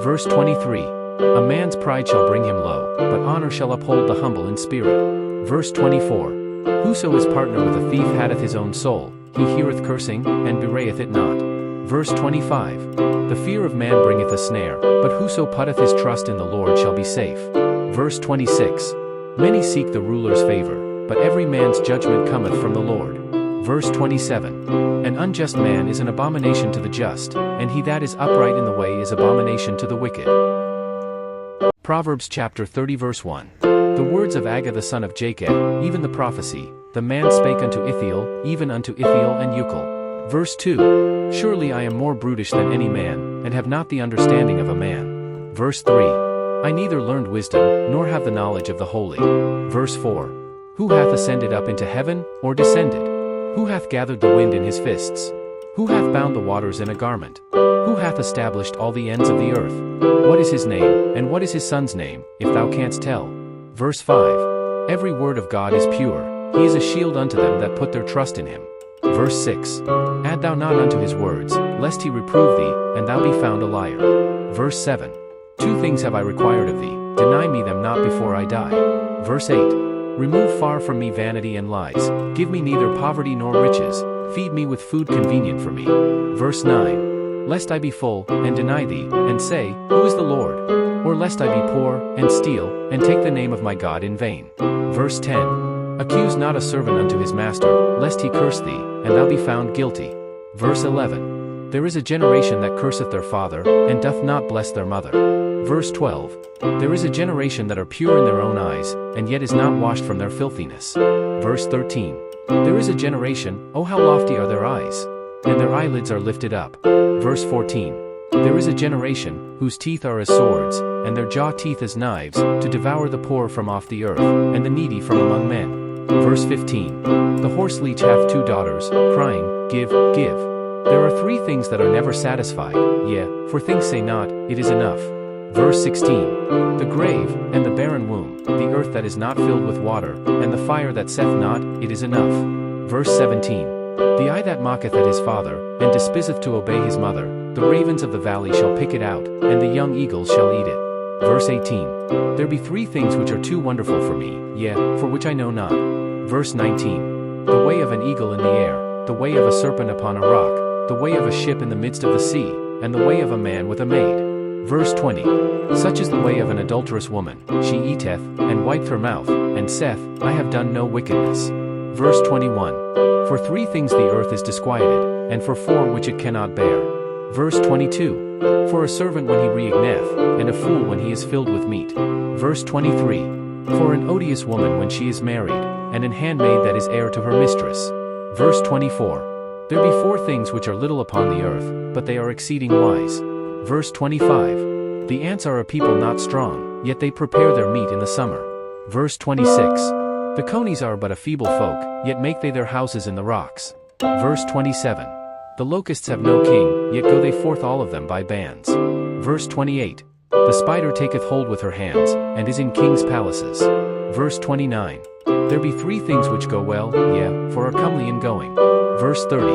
Verse 23. A man's pride shall bring him low, but honor shall uphold the humble in spirit. Verse 24. Whoso is partner with a thief hatteth his own soul, he heareth cursing, and bewrayeth it not. Verse 25. The fear of man bringeth a snare, but whoso putteth his trust in the Lord shall be safe. Verse 26. Many seek the ruler's favor, but every man's judgment cometh from the Lord. Verse 27. An unjust man is an abomination to the just, and he that is upright in the way is abomination to the wicked. Proverbs chapter 30 verse 1. The words of Agag the son of Jacob, even the prophecy, the man spake unto Ithiel, even unto Ithiel and Ucal. Verse 2. Surely I am more brutish than any man, and have not the understanding of a man. Verse 3. I neither learned wisdom, nor have the knowledge of the holy. Verse 4. Who hath ascended up into heaven, or descended? Who hath gathered the wind in his fists? Who hath bound the waters in a garment? Who hath established all the ends of the earth? What is his name, and what is his son's name, if thou canst tell? Verse 5. Every word of God is pure, he is a shield unto them that put their trust in him. Verse 6. Add thou not unto his words, lest he reprove thee, and thou be found a liar. Verse 7. Two things have I required of thee, deny me them not before I die. Verse 8. Remove far from me vanity and lies, give me neither poverty nor riches, feed me with food convenient for me. Verse 9. Lest I be full, and deny thee, and say, Who is the Lord? Or lest I be poor, and steal, and take the name of my God in vain. Verse 10. Accuse not a servant unto his master, lest he curse thee, and thou be found guilty. Verse 11. There is a generation that curseth their father, and doth not bless their mother. Verse 12. There is a generation that are pure in their own eyes, and yet is not washed from their filthiness. Verse 13. There is a generation, oh how lofty are their eyes, and their eyelids are lifted up. Verse 14. There is a generation, whose teeth are as swords, and their jaw teeth as knives, to devour the poor from off the earth, and the needy from among men. Verse 15. The horse leech hath two daughters, crying, Give, give. There are three things that are never satisfied, yea, for things say not, it is enough. Verse 16. The grave, and the barren womb, the earth that is not filled with water, and the fire that saith not, it is enough. Verse 17. The eye that mocketh at his father, and despiseth to obey his mother, the ravens of the valley shall pick it out, and the young eagles shall eat it. Verse 18. There be three things which are too wonderful for me, yea, for which I know not. Verse 19. The way of an eagle in the air, the way of a serpent upon a rock, the way of a ship in the midst of the sea, and the way of a man with a maid. Verse 20. Such is the way of an adulterous woman, she eateth, and wipeth her mouth, and saith, I have done no wickedness. Verse 21. For three things the earth is disquieted, and for four which it cannot bear. Verse 22. For a servant when he reigneth, and a fool when he is filled with meat. Verse 23. For an odious woman when she is married, and an handmaid that is heir to her mistress. Verse 24. There be four things which are little upon the earth, but they are exceeding wise. Verse 25. The ants are a people not strong, yet they prepare their meat in the summer. Verse 26. The conies are but a feeble folk, yet make they their houses in the rocks. Verse 27. The locusts have no king, yet go they forth all of them by bands. Verse 28. The spider taketh hold with her hands, and is in kings' palaces. Verse 29. There be three things which go well, yea, for are comely in going. Verse 30.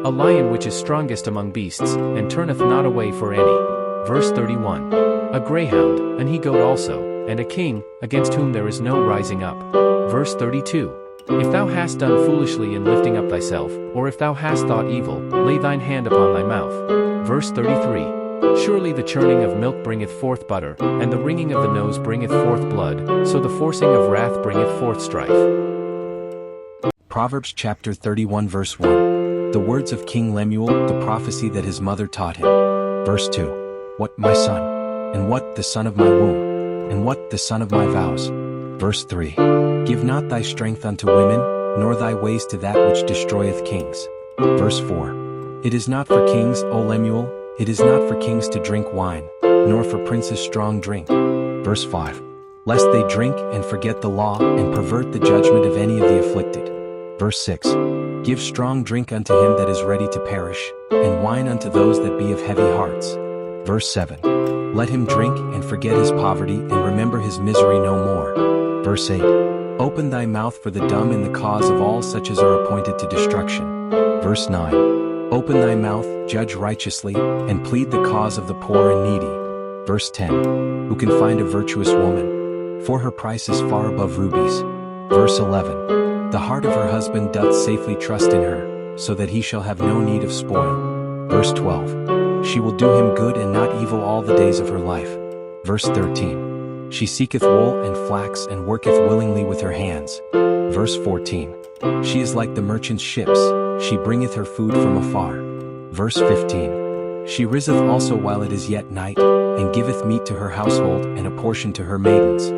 A lion which is strongest among beasts, and turneth not away for any. Verse 31. A greyhound, an he-goat also, and a king, against whom there is no rising up. Verse 32. If thou hast done foolishly in lifting up thyself, or if thou hast thought evil, lay thine hand upon thy mouth. Verse 33. Surely the churning of milk bringeth forth butter, and the wringing of the nose bringeth forth blood, so the forcing of wrath bringeth forth strife. Proverbs chapter 31 verse 1. The words of King Lemuel, the prophecy that his mother taught him. Verse 2. What, my son? And what, the son of my womb? And what, the son of my vows? Verse 3. Give not thy strength unto women, nor thy ways to that which destroyeth kings. Verse 4. It is not for kings, O Lemuel, it is not for kings to drink wine, nor for princes strong drink. Verse 5. Lest they drink and forget the law, and pervert the judgment of any of the afflicted. Verse 6. Give strong drink unto him that is ready to perish, and wine unto those that be of heavy hearts. Verse 7. Let him drink and forget his poverty, and remember his misery no more. Verse 8. Open thy mouth for the dumb in the cause of all such as are appointed to destruction. Verse 9. Open thy mouth, judge righteously, and plead the cause of the poor and needy. Verse 10. Who can find a virtuous woman? For her price is far above rubies. Verse 11. The heart of her husband doth safely trust in her, so that he shall have no need of spoil. Verse 12. She will do him good and not evil all the days of her life. Verse 13. She seeketh wool and flax and worketh willingly with her hands. Verse 14. She is like the merchant's ships, she bringeth her food from afar. Verse 15. She riseth also while it is yet night, and giveth meat to her household and a portion to her maidens.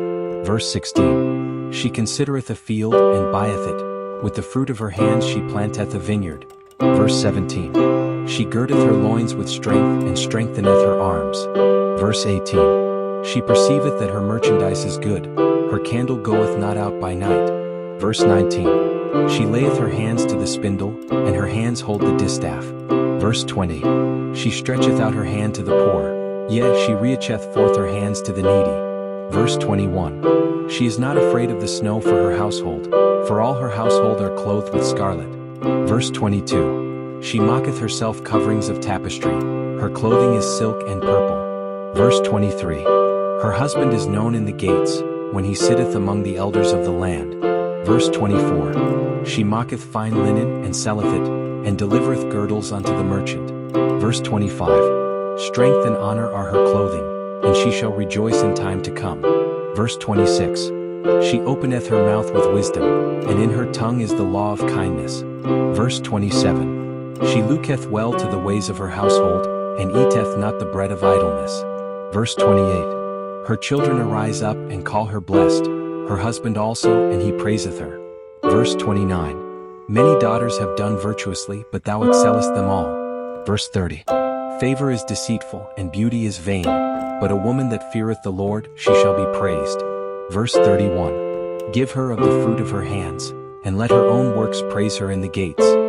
Verse 16. She considereth a field and buyeth it, with the fruit of her hands she planteth a vineyard. Verse 17. She girdeth her loins with strength and strengtheneth her arms. Verse 18. She perceiveth that her merchandise is good, her candle goeth not out by night. Verse 19. She layeth her hands to the spindle, and her hands hold the distaff. Verse 20. She stretcheth out her hand to the poor, yea, she reacheth forth her hands to the needy. Verse 21. She is not afraid of the snow for her household, for all her household are clothed with scarlet. Verse 22. She mocketh herself coverings of tapestry, her clothing is silk and purple. Verse 23. Her husband is known in the gates, when he sitteth among the elders of the land. Verse 24. She mocketh fine linen and selleth it, and delivereth girdles unto the merchant. Verse 25. Strength and honor are her clothing, and she shall rejoice in time to come. Verse 26. She openeth her mouth with wisdom, and in her tongue is the law of kindness. Verse 27. She looketh well to the ways of her household, and eateth not the bread of idleness. Verse 28. Her children arise up and call her blessed, her husband also, and he praiseth her. Verse 29. Many daughters have done virtuously, but thou excellest them all. Verse 30. Favor is deceitful, and beauty is vain, but a woman that feareth the Lord, she shall be praised. Verse 31. Give her of the fruit of her hands, and let her own works praise her in the gates.